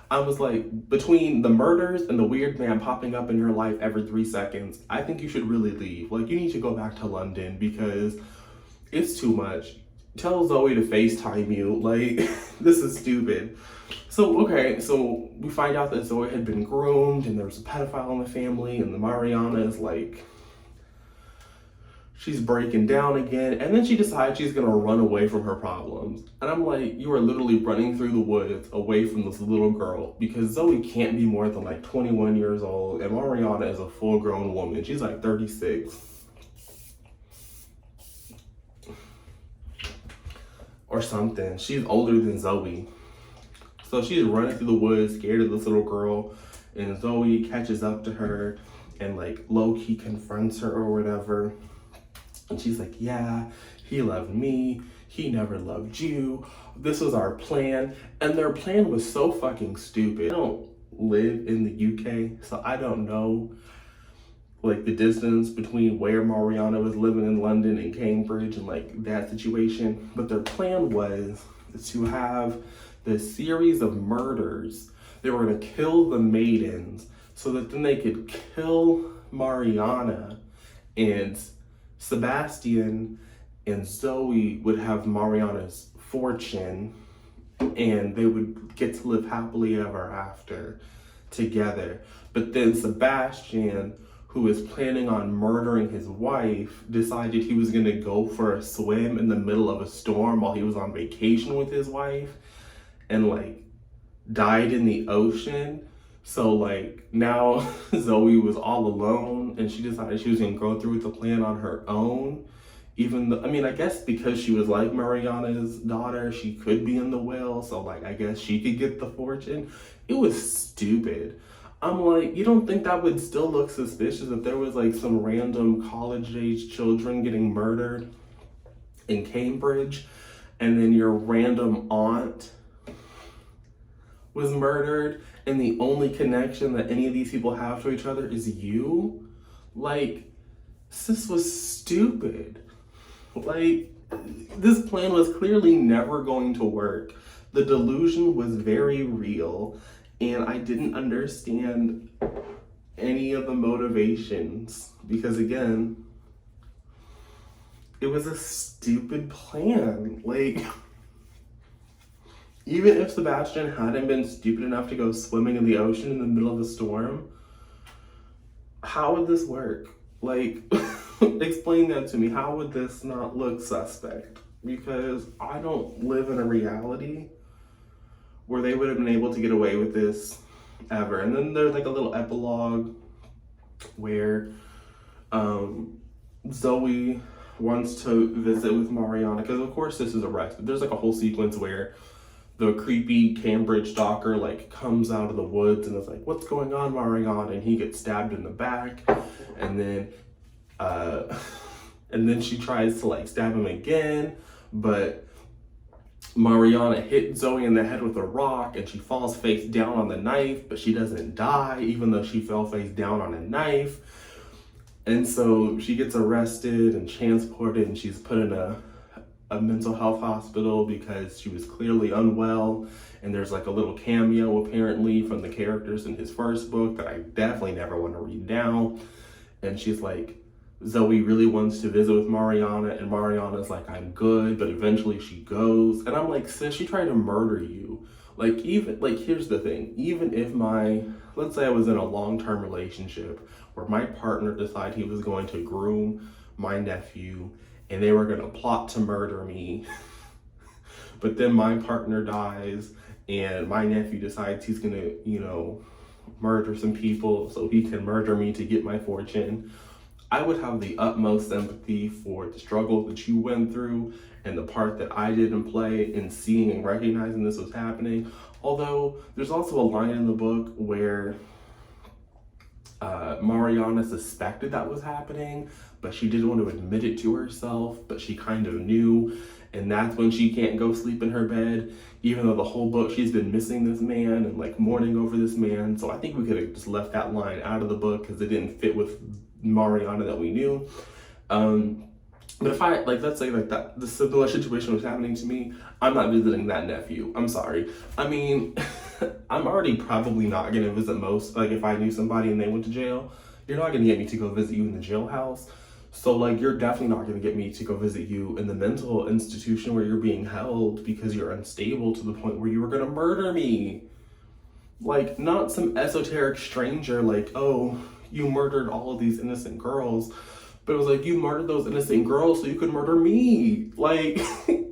I was like, between the murders and the weird man popping up in your life every 3 seconds, I think you should really leave. Like, you need to go back to London, because it's too much. Tell Zoe to FaceTime you. Like, this is stupid. So, okay, so we find out that Zoe had been groomed, and there was a pedophile in the family, and the Mariana is like, she's breaking down again, and then she decides she's gonna run away from her problems. And I'm like, you are literally running through the woods away from this little girl, because Zoe can't be more than like 21 years old, and Mariana is a full-grown woman. She's like 36. or something. She's older than Zoe. So she's running through the woods, scared of this little girl, and Zoe catches up to her and like low-key confronts her or whatever. And she's like, yeah, he loved me. He never loved you. This was our plan. And their plan was so fucking stupid. I don't live in the UK, so I don't know like the distance between where Mariana was living in London and Cambridge and like that situation. But their plan was to have this series of murders. They were gonna kill the maidens so that then they could kill Mariana, and Sebastian and Zoe would have Mariana's fortune, and they would get to live happily ever after together. But then Sebastian, who was planning on murdering his wife, decided he was gonna go for a swim in the middle of a storm while he was on vacation with his wife, and like died in the ocean. So like now Zoe was all alone, and she decided she was gonna go through with the plan on her own. Even though, I mean, I guess because she was like Mariana's daughter, she could be in the will, so like I guess she could get the fortune. It was stupid. I'm like, you don't think that would still look suspicious if there was like some random college-age children getting murdered in Cambridge, and then your random aunt was murdered, and the only connection that any of these people have to each other is you? Like, sis was stupid. Like, this plan was clearly never going to work. The delusion was very real, and I didn't understand any of the motivations because, again, it was a stupid plan. Like, even if Sebastian hadn't been stupid enough to go swimming in the ocean in the middle of a storm, how would this work? Like, explain that to me. How would this not look suspect? Because I don't live in a reality where they would have been able to get away with this ever. And then there's like a little epilogue where Zoe wants to visit with Mariana, because of course this is arrested. There's like a whole sequence where the creepy Cambridge stalker like comes out of the woods and is like, what's going on, Mariana? And he gets stabbed in the back, and then she tries to like stab him again, but Mariana hit Zoe in the head with a rock, and she falls face down on the knife, but she doesn't die even though she fell face down on a knife. And so she gets arrested and transported, and she's put in a mental health hospital because she was clearly unwell. And there's like a little cameo apparently from the characters in his first book that I definitely never want to read now. And she's like, Zoe really wants to visit with Mariana, and Mariana's like, I'm good, but eventually she goes. And I'm like, sis, she tried to murder you. Like, even, like, here's the thing. Even if let's say I was in a long-term relationship where my partner decided he was going to groom my nephew and they were going to plot to murder me, but then my partner dies and my nephew decides he's going to, murder some people so he can murder me to get my fortune, I would have the utmost sympathy for the struggle that you went through and the part that I didn't play in seeing and recognizing this was happening. Although there's also a line in the book where Mariana suspected that was happening, but she didn't want to admit it to herself, but she kind of knew. And that's when she can't go sleep in her bed, even though the whole book she's been missing this man and like mourning over this man. So I think we could have just left that line out of the book because it didn't fit with Mariana that we knew. But if I, like, let's say like that, the similar situation was happening to me, I'm not visiting that nephew. I'm sorry. I mean, I'm already probably not gonna visit most, like if I knew somebody and they went to jail, you're not gonna get me to go visit you in the jailhouse. So like, you're definitely not gonna get me to go visit you in the mental institution where you're being held because you're unstable to the point where you were gonna murder me. Like, not some esoteric stranger like, oh, you murdered all of these innocent girls, but it was like, you murdered those innocent girls so you could murder me. Like,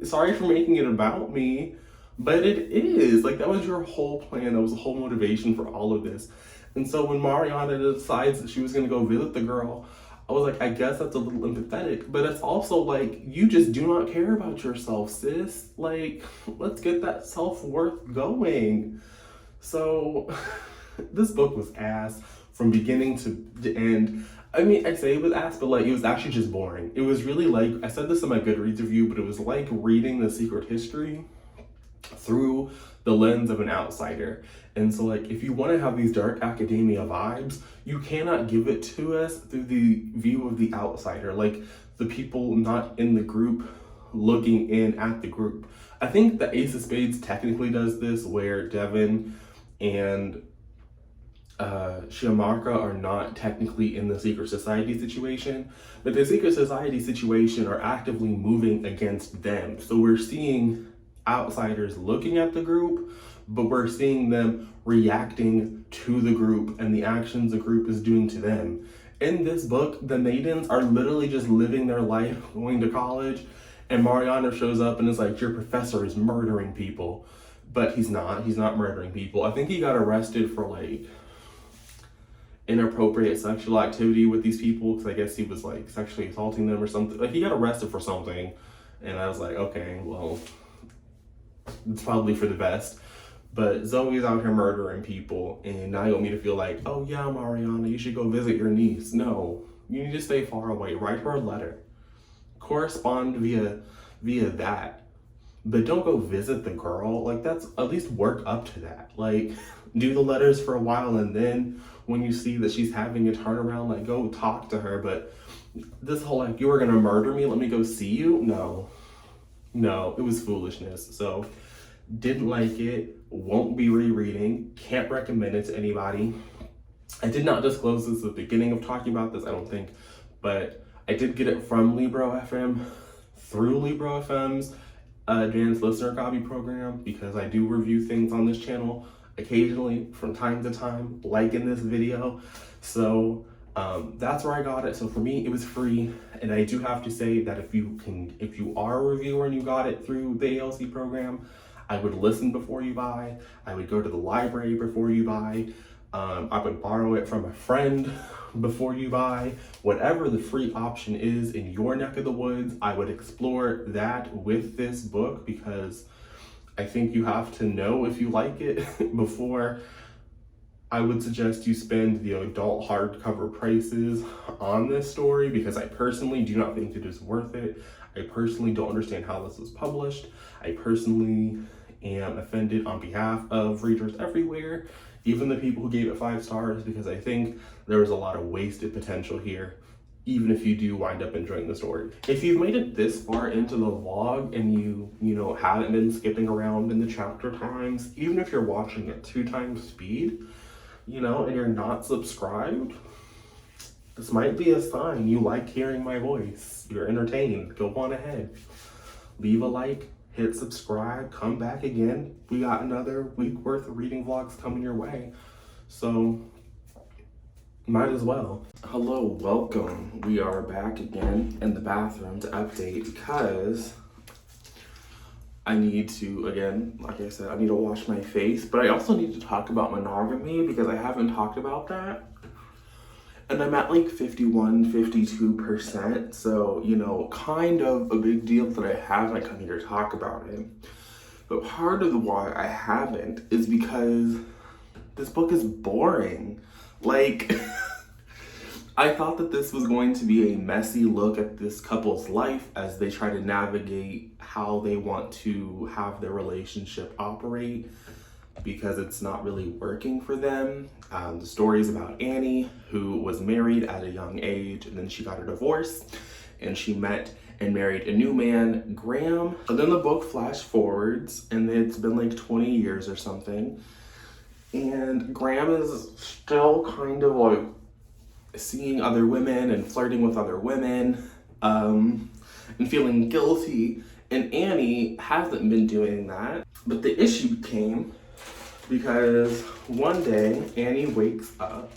sorry for making it about me, but it is. Like, that was your whole plan. That was the whole motivation for all of this. And so when Mariana decides that she was gonna go visit the girl, I was like, I guess that's a little empathetic, but it's also like, you just do not care about yourself, sis. Like, let's get that self-worth going. So, this book was ass from beginning to end. I mean, I say it was ass, but like, it was actually just boring. It was really like, I said this in my Goodreads review, but it was like reading The Secret History through the lens of an outsider. And so like, if you want to have these dark academia vibes, you cannot give it to us through the view of the outsider, like the people not in the group looking in at the group. I think the Ace of Spades technically does this, where Devin and Shiamaka are not technically in the secret society situation, but the secret society situation are actively moving against them. So we're seeing outsiders looking at the group, but we're seeing them reacting to the group and the actions the group is doing to them. In this book, the maidens are literally just living their life, going to college, and Mariana shows up and is like, your professor is murdering people. But he's not murdering people. I think he got arrested for like inappropriate sexual activity with these people, because I guess he was like sexually assaulting them or something. Like, he got arrested for something, and I was like, okay, well, it's probably for the best. But Zoe's out here murdering people, and now you want me to feel like, oh yeah, Mariana, you should go visit your niece. No, you need to stay far away. Write her a letter, correspond via that, but don't go visit the girl. Like, that's, at least work up to that. Like, do the letters for a while, and then when you see that she's having a turnaround, like, go talk to her. But this whole like, you were gonna murder me, let me go see you, no, it was foolishness. So didn't like it, won't be rereading, can't recommend it to anybody. I did not disclose this at the beginning of talking about this, I don't think, but I did get it from Libro FM through Libro FM's advanced listener copy program, because I do review things on this channel occasionally from time to time, like in this video. So that's where I got it. So for me, it was free. And I do have to say that if you are a reviewer and you got it through the ALC program, I would listen before you buy. I would go to the library before you buy. I would borrow it from a friend before you buy. Whatever the free option is in your neck of the woods, I would explore that with this book, because I think you have to know if you like it before I would suggest you spend the adult hardcover prices on this story, because I personally do not think it is worth it. I personally don't understand how this was published. I personally am offended on behalf of readers everywhere, even the people who gave it 5 stars, because I think there was a lot of wasted potential here, even if you do wind up enjoying the story. If you've made it this far into the vlog and you know, haven't been skipping around in the chapter times, even if you're watching at 2 times speed, you know, and you're not subscribed, this might be a sign you like hearing my voice. You're entertained. Go on ahead. Leave a like, hit subscribe, come back again. We got another week worth of reading vlogs coming your way. So, might as well. Hello, welcome. We are back again in the bathroom to update, because I need to, again, like I said, I need to wash my face, but I also need to talk about monogamy, because I haven't talked about that. And I'm at like 51, 52%, so, you know, kind of a big deal that I haven't come here to talk about it. But part of the why I haven't is because this book is boring. Like, I thought that this was going to be a messy look at this couple's life as they try to navigate how they want to have their relationship operate, because it's not really working for them. The story is about Annie, who was married at a young age, and then she got a divorce, and she met and married a new man, Graham. And then the book flash forwards, and it's been like 20 years or something, and Graham is still kind of like seeing other women and flirting with other women, and feeling guilty, and Annie hasn't been doing that. But the issue came because one day Annie wakes up,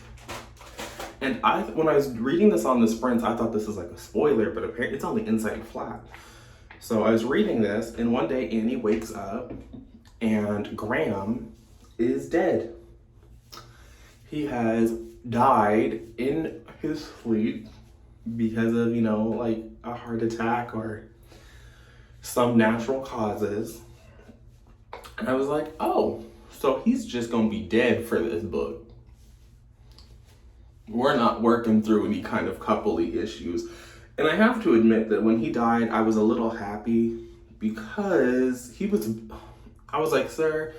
and when I was reading this on the sprints, I thought this was like a spoiler, but apparently it's on the inside flat. So I was reading this, and one day Annie wakes up and Graham is dead. He has died in his sleep, because of, like a heart attack or some natural causes. And I was like, oh, so he's just gonna be dead for this book. We're not working through any kind of coupley issues. And I have to admit that when he died, I was a little happy because I was like, sir,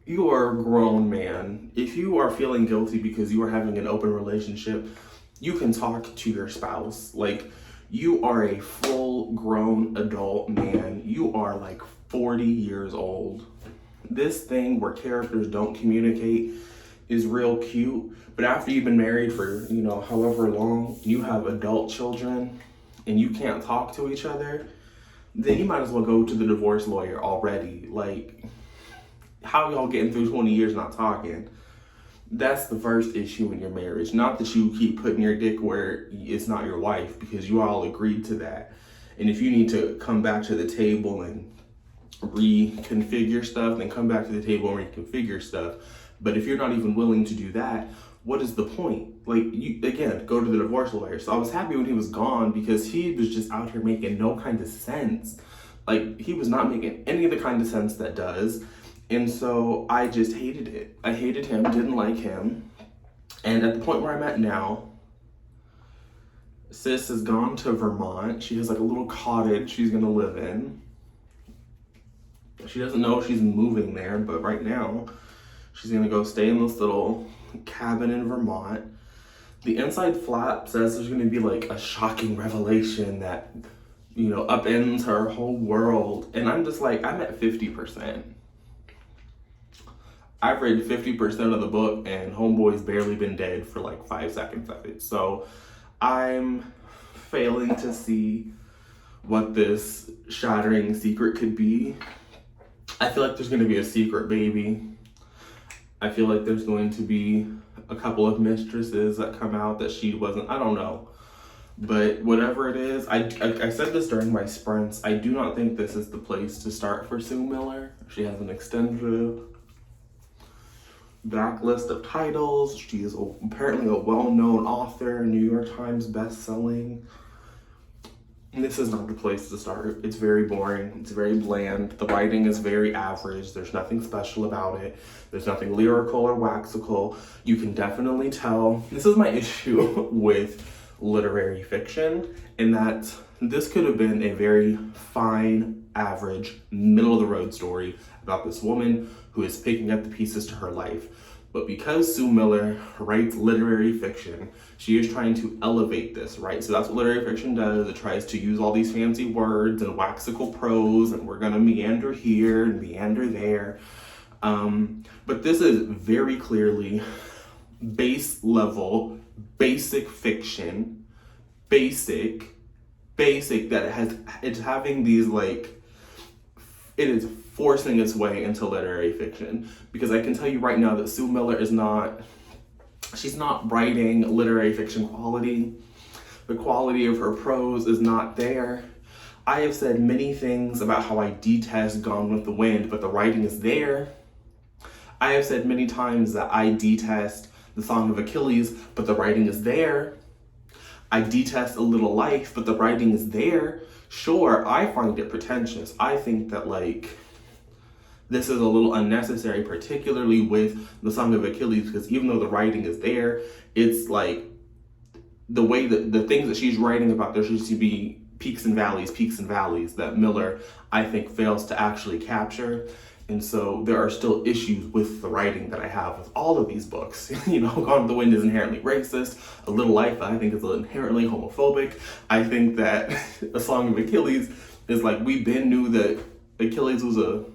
you are a grown man. If you are feeling guilty because you are having an open relationship, you can talk to your spouse. Like, you are a full grown adult man. You are like 40 years old. This thing where characters don't communicate is real cute, but after you've been married for, however long, you have adult children and you can't talk to each other, then you might as well go to the divorce lawyer already. Like, how y'all getting through 20 years not talking? That's the first issue in your marriage. Not that you keep putting your dick where it's not your wife, because you all agreed to that. And if you need to come back to the table and reconfigure stuff, then come back to the table and reconfigure stuff. But if you're not even willing to do that, what is the point? Like, you, again, go to the divorce lawyer. So I was happy when he was gone because he was just out here making no kind of sense. Like, he was not making any of the kind of sense that does. And so I just hated it. I hated him, didn't like him. And at the point where I'm at now, sis has gone to Vermont. She has like a little cottage she's gonna live in. She doesn't know she's moving there, but right now she's gonna go stay in this little cabin in Vermont. The inside flap says there's gonna be like a shocking revelation that, upends her whole world. And I'm just like, I'm at 50%. I've read 50% of the book and homeboy's barely been dead for like 5 seconds of it. So I'm failing to see what this shattering secret could be. I feel like there's going to be a secret baby. I feel like there's going to be a couple of mistresses that come out that she wasn't. I don't know. But whatever it is, I said this during my sprints. I do not think this is the place to start for Sue Miller. She has an extensive backlist of titles. She is apparently a well-known author, New York Times best-selling. This is not the place to start. It's very boring. It's very bland. The writing is very average. There's nothing special about it. There's nothing lyrical or waxical. You can definitely tell. This is my issue with literary fiction, in that this could have been a very fine, average, middle-of-the-road story about this woman who is picking up the pieces to her life. But because Sue Miller writes literary fiction, she is trying to elevate this, right? So that's what literary fiction does. It tries to use all these fancy words and waxical prose, and we're gonna meander here and meander there. But this is very clearly base level, basic fiction, basic, that it's having these like, it is forcing its way into literary fiction, because I can tell you right now that Sue Miller she's not writing literary fiction quality. The quality of her prose is not there. I have said many things about how I detest Gone with the Wind, but the writing is there. I have said many times that I detest The Song of Achilles, but the writing is there. I detest A Little Life, but the writing is there. Sure, I find it pretentious. I think that this is a little unnecessary, particularly with The Song of Achilles, because even though the writing is there, it's like the way that the things that she's writing about, there should be peaks and valleys that Miller, I think, fails to actually capture. And so there are still issues with the writing that I have with all of these books. Gone with the Wind is inherently racist. A Little Life, I think, is inherently homophobic. I think that A Song of Achilles is like, we been knew that Achilles was a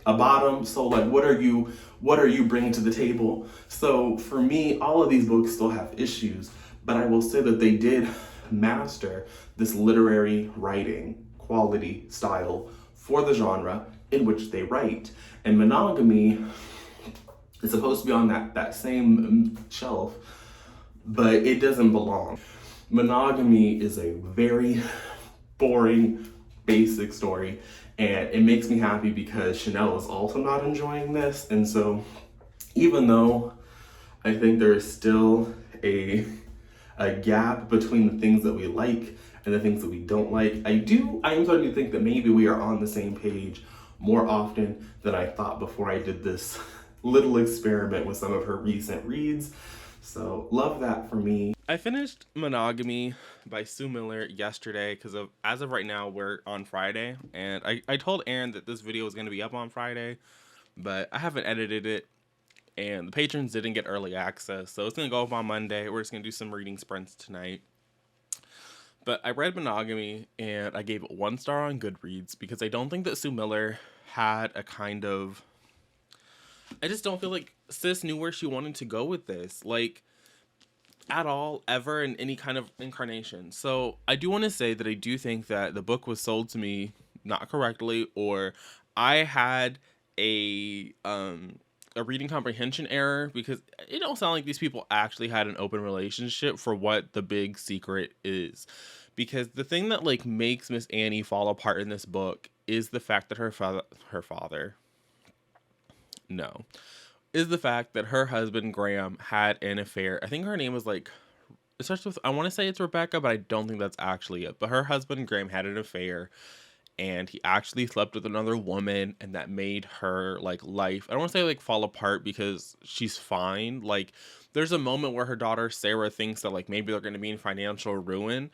bottom. So like, what are you bringing to the table? So for me, all of these books still have issues, but I will say that they did master this literary writing quality style for the genre in which they write. And monogamy is supposed to be on that same shelf, but it doesn't belong. Monogamy is a very boring, basic story, and it makes me happy because Chanel is also not enjoying this. And so even though I think there is still a a gap between the things that we like and the things that we don't like. I am starting to think that maybe we are on the same page more often than I thought before I did this little experiment with some of her recent reads. So love that for me. I finished Monogamy by Sue Miller yesterday because as of right now we're on Friday, and I told Aaron that this video was going to be up on Friday, but I haven't edited it, and the patrons didn't get early access, so it's going to go up on Monday. We're just going to do some reading sprints tonight. But I read Monogamy, and I gave it 1 star on Goodreads because I don't think that Sue Miller had a kind of... I just don't feel like sis knew where she wanted to go with this, like, at all, ever, in any kind of incarnation. So I do want to say that I do think that the book was sold to me not correctly, or I had a reading comprehension error, because it don't sound like these people actually had an open relationship for what the big secret is. Because the thing that like makes Miss Annie fall apart in this book is the fact that is the fact that her husband Graham had an affair. I think her name was like, it starts with, I want to say it's Rebecca, but I don't think that's actually it. But her husband Graham had an affair, and he actually slept with another woman, and that made her like life, I don't want to say like fall apart, because she's fine. Like, there's a moment where her daughter Sarah thinks that like maybe they're going to be in financial ruin,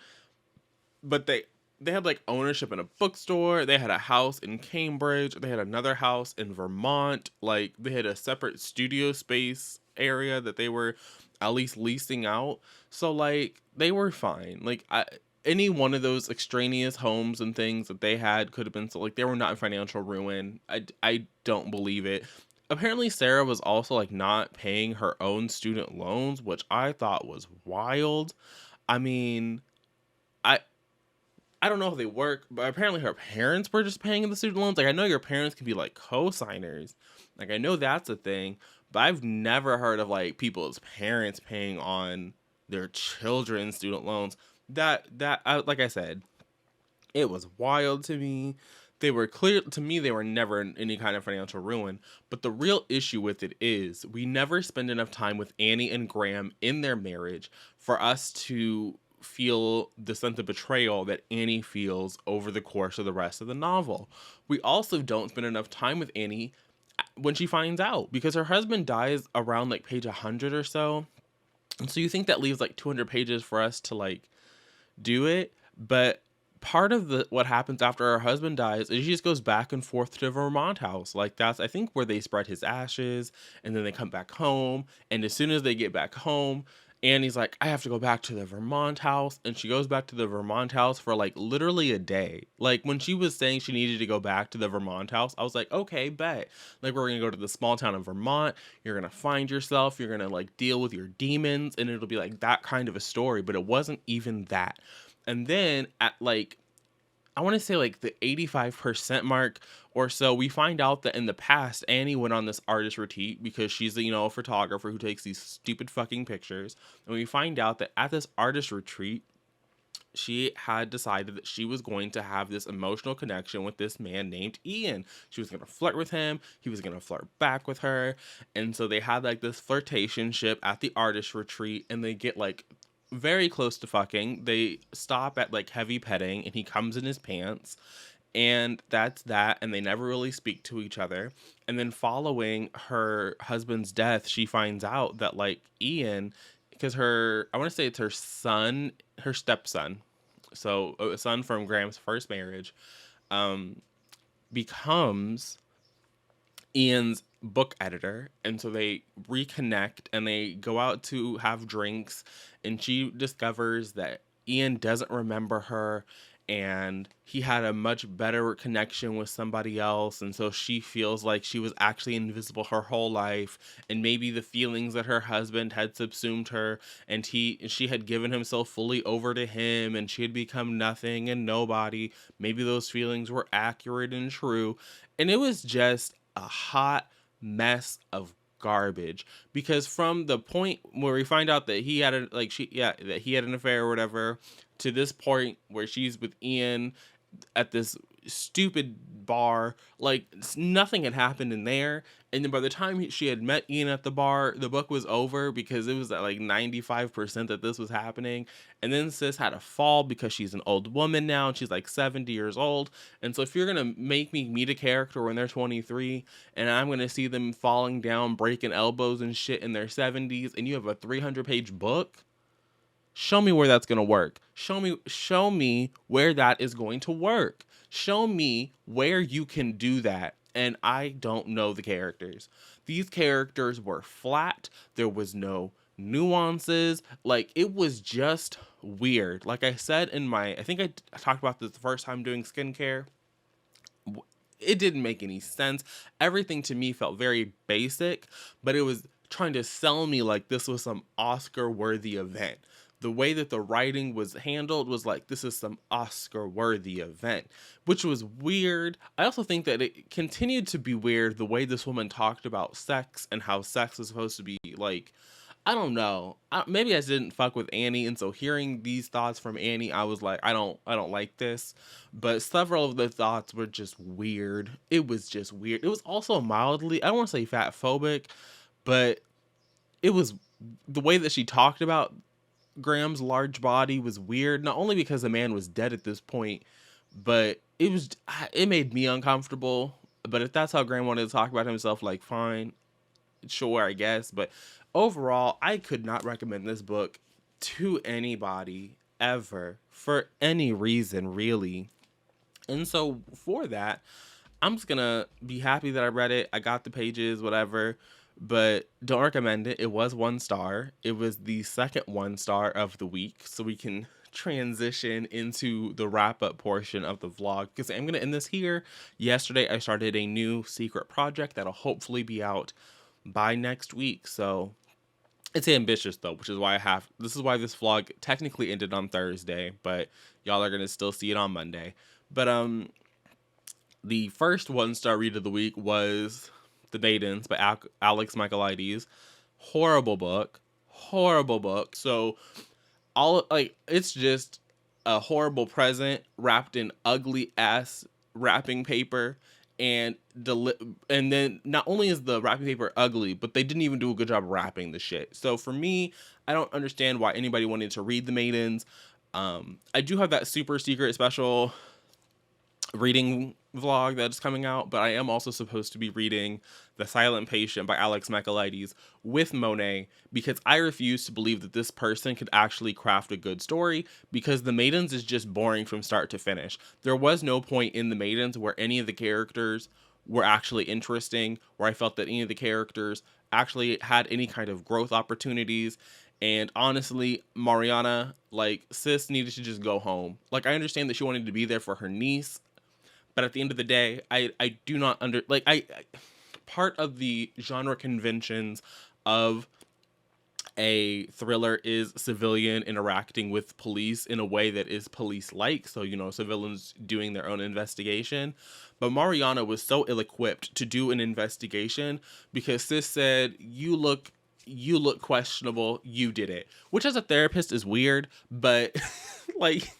but they had like ownership in a bookstore, they had a house in Cambridge, they had another house in Vermont, like they had a separate studio space area that they were at least leasing out. So like they were fine. Like any one of those extraneous homes and things that they had could have been, so like they were not in financial ruin. I don't believe it. Apparently Sarah was also like not paying her own student loans, which I thought was wild. I mean, I don't know if they work, but apparently her parents were just paying the student loans. Like, I know your parents can be like co-signers. Like, I know that's a thing, but I've never heard of like people's parents paying on their children's student loans. Like I said, it was wild to me. They were clear to me, they were never in any kind of financial ruin. But the real issue with it is we never spend enough time with Annie and Graham in their marriage for us to feel the sense of betrayal that Annie feels over the course of the rest of the novel. We also don't spend enough time with Annie when she finds out, because her husband dies around like page 100 or so. And so you think that leaves like 200 pages for us to like do it. But part of what happens after her husband dies is she just goes back and forth to the Vermont house. Like, that's, I think, where they spread his ashes, and then they come back home. And as soon as they get back home, Annie's like, I have to go back to the Vermont house. And she goes back to the Vermont house for like literally a day. Like, when she was saying she needed to go back to the Vermont house, I was like, okay, bet. Like, we're going to go to the small town of Vermont. You're going to find yourself. You're going to like deal with your demons. And it'll be like that kind of a story. But it wasn't even that. And then at like, I want to say like the 85% mark or so, we find out that in the past, Annie went on this artist retreat because she's, a photographer who takes these stupid fucking pictures. And we find out that at this artist retreat, she had decided that she was going to have this emotional connection with this man named Ian. She was going to flirt with him. He was going to flirt back with her. And so they had like this flirtationship at the artist retreat, and they get like very close to fucking. They stop at like heavy petting, and he comes in his pants, and that's that. And they never really speak to each other. And then following her husband's death, she finds out that like Ian, because I want to say it's her stepson, so a son from Graham's first marriage, becomes Ian's book editor. And so they reconnect, and they go out to have drinks, and she discovers that Ian doesn't remember her, and he had a much better connection with somebody else. And so she feels like she was actually invisible her whole life, and maybe the feelings that her husband had subsumed her, and she had given himself fully over to him, and she had become nothing and nobody. Maybe those feelings were accurate and true. And it was just a hot mess of garbage, because from the point where we find out that he had that he had an affair or whatever, to this point where she's with Ian at this stupid bar. Like, nothing had happened in there. And then by the time she had met Ian at the bar, the book was over because it was at like 95% that this was happening. And then sis had a fall because she's an old woman now and she's like 70 years old. And so if you're going to make me meet a character when they're 23 and I'm going to see them falling down, breaking elbows and shit in their 70s, and you have a 300-page book, show me where that's going to work. Show me where that is going to work. Show me where you can do that. And I don't know the characters. These characters were flat. There was no nuances. Like, it was just weird. Like I said I think I talked about this the first time doing skincare. It didn't make any sense. Everything to me felt very basic, but it was trying to sell me like this was some Oscar-worthy event. The way that the writing was handled was like, this is some Oscar-worthy event, which was weird. I also think that it continued to be weird the way this woman talked about sex and how sex is supposed to be like, I don't know. Maybe I didn't fuck with Annie, and so hearing these thoughts from Annie, I was like, I don't like this. But several of the thoughts were just weird. It was just weird. It was also mildly, I don't want to say fat phobic, but it was the way that she talked about Graham's large body was weird. Not only because the man was dead at this point, but it made me uncomfortable. But if that's how Graham wanted to talk about himself, like, fine, sure, I guess. But overall, I could not recommend this book to anybody ever for any reason, really. And so for that, I'm just gonna be happy that I read it. I got the pages, whatever, but don't recommend it. It was 1 star. It was the second 1 star of the week, so we can transition into the wrap-up portion of the vlog, because I'm gonna end this here. Yesterday, I started a new secret project that'll hopefully be out by next week, so it's ambitious though, which is why this is why this vlog technically ended on Thursday, but y'all are gonna still see it on Monday. But the first 1 star read of the week was The Maidens by Alex Michaelides. Horrible book. So it's just a horrible present wrapped in ugly ass wrapping paper, and then not only is the wrapping paper ugly, but they didn't even do a good job wrapping the shit. So for me, I don't understand why anybody wanted to read The Maidens. I do have that super secret special reading vlog that is coming out, but I am also supposed to be reading The Silent Patient by Alex Michaelides with Monet, because I refuse to believe that this person could actually craft a good story, because The Maidens is just boring from start to finish. There was no point in The Maidens where any of the characters were actually interesting, where I felt that any of the characters actually had any kind of growth opportunities. And honestly, Mariana, like, sis needed to just go home. Like, I understand that she wanted to be there for her niece, but at the end of the day, I do not part of the genre conventions of a thriller is civilian interacting with police in a way that is police-like. So, civilians doing their own investigation. But Mariana was so ill-equipped to do an investigation because sis said, you look questionable, you did it. Which as a therapist is weird, but like,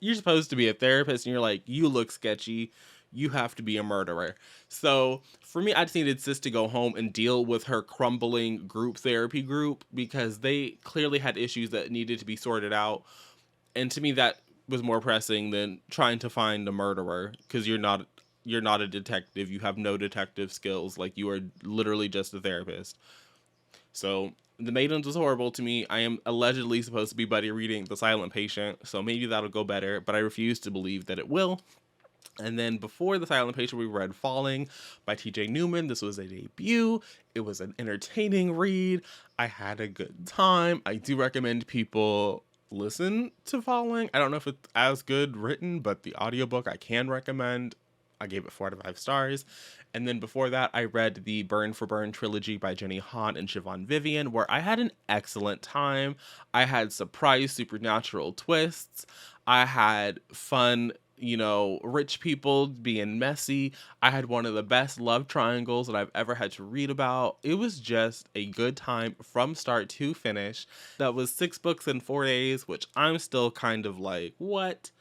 you're supposed to be a therapist and you're like, you look sketchy, you have to be a murderer. So for me, I just needed sis to go home and deal with her crumbling group therapy group, because they clearly had issues that needed to be sorted out. And to me, that was more pressing than trying to find a murderer, because you're not a detective. You have no detective skills. Like, you are literally just a therapist. So The Maidens was horrible to me. I am allegedly supposed to be buddy reading The Silent Patient, so maybe that'll go better, but I refuse to believe that it will. And then before The Silent Patient, we read Falling by TJ Newman. This was a debut. It was an entertaining read. I had a good time. I do recommend people listen to Falling. I don't know if it's as good written, but the audiobook I can recommend. I gave it 4 out of 5 stars. And then before that, I read the Burn for Burn trilogy by Jenny Han and Siobhan Vivian, where I had an excellent time. I had surprise supernatural twists. I had fun, rich people being messy. I had one of the best love triangles that I've ever had to read about. It was just a good time from start to finish. That was 6 books in 4 days, which I'm still kind of like, what?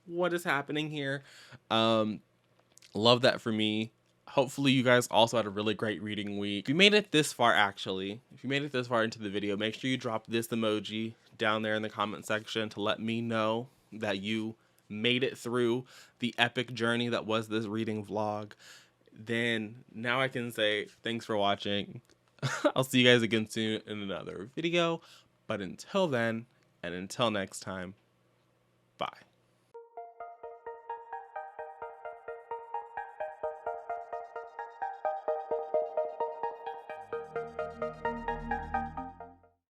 what is happening here. Love that for me. Hopefully you guys also had a really great reading week. If you made it this far, actually, if you made it this far into the video, make sure you drop this emoji down there in the comment section to let me know that you made it through the epic journey that was this reading vlog. Then now I can say thanks for watching. I'll see you guys again soon in another video. But until then, and until next time, bye.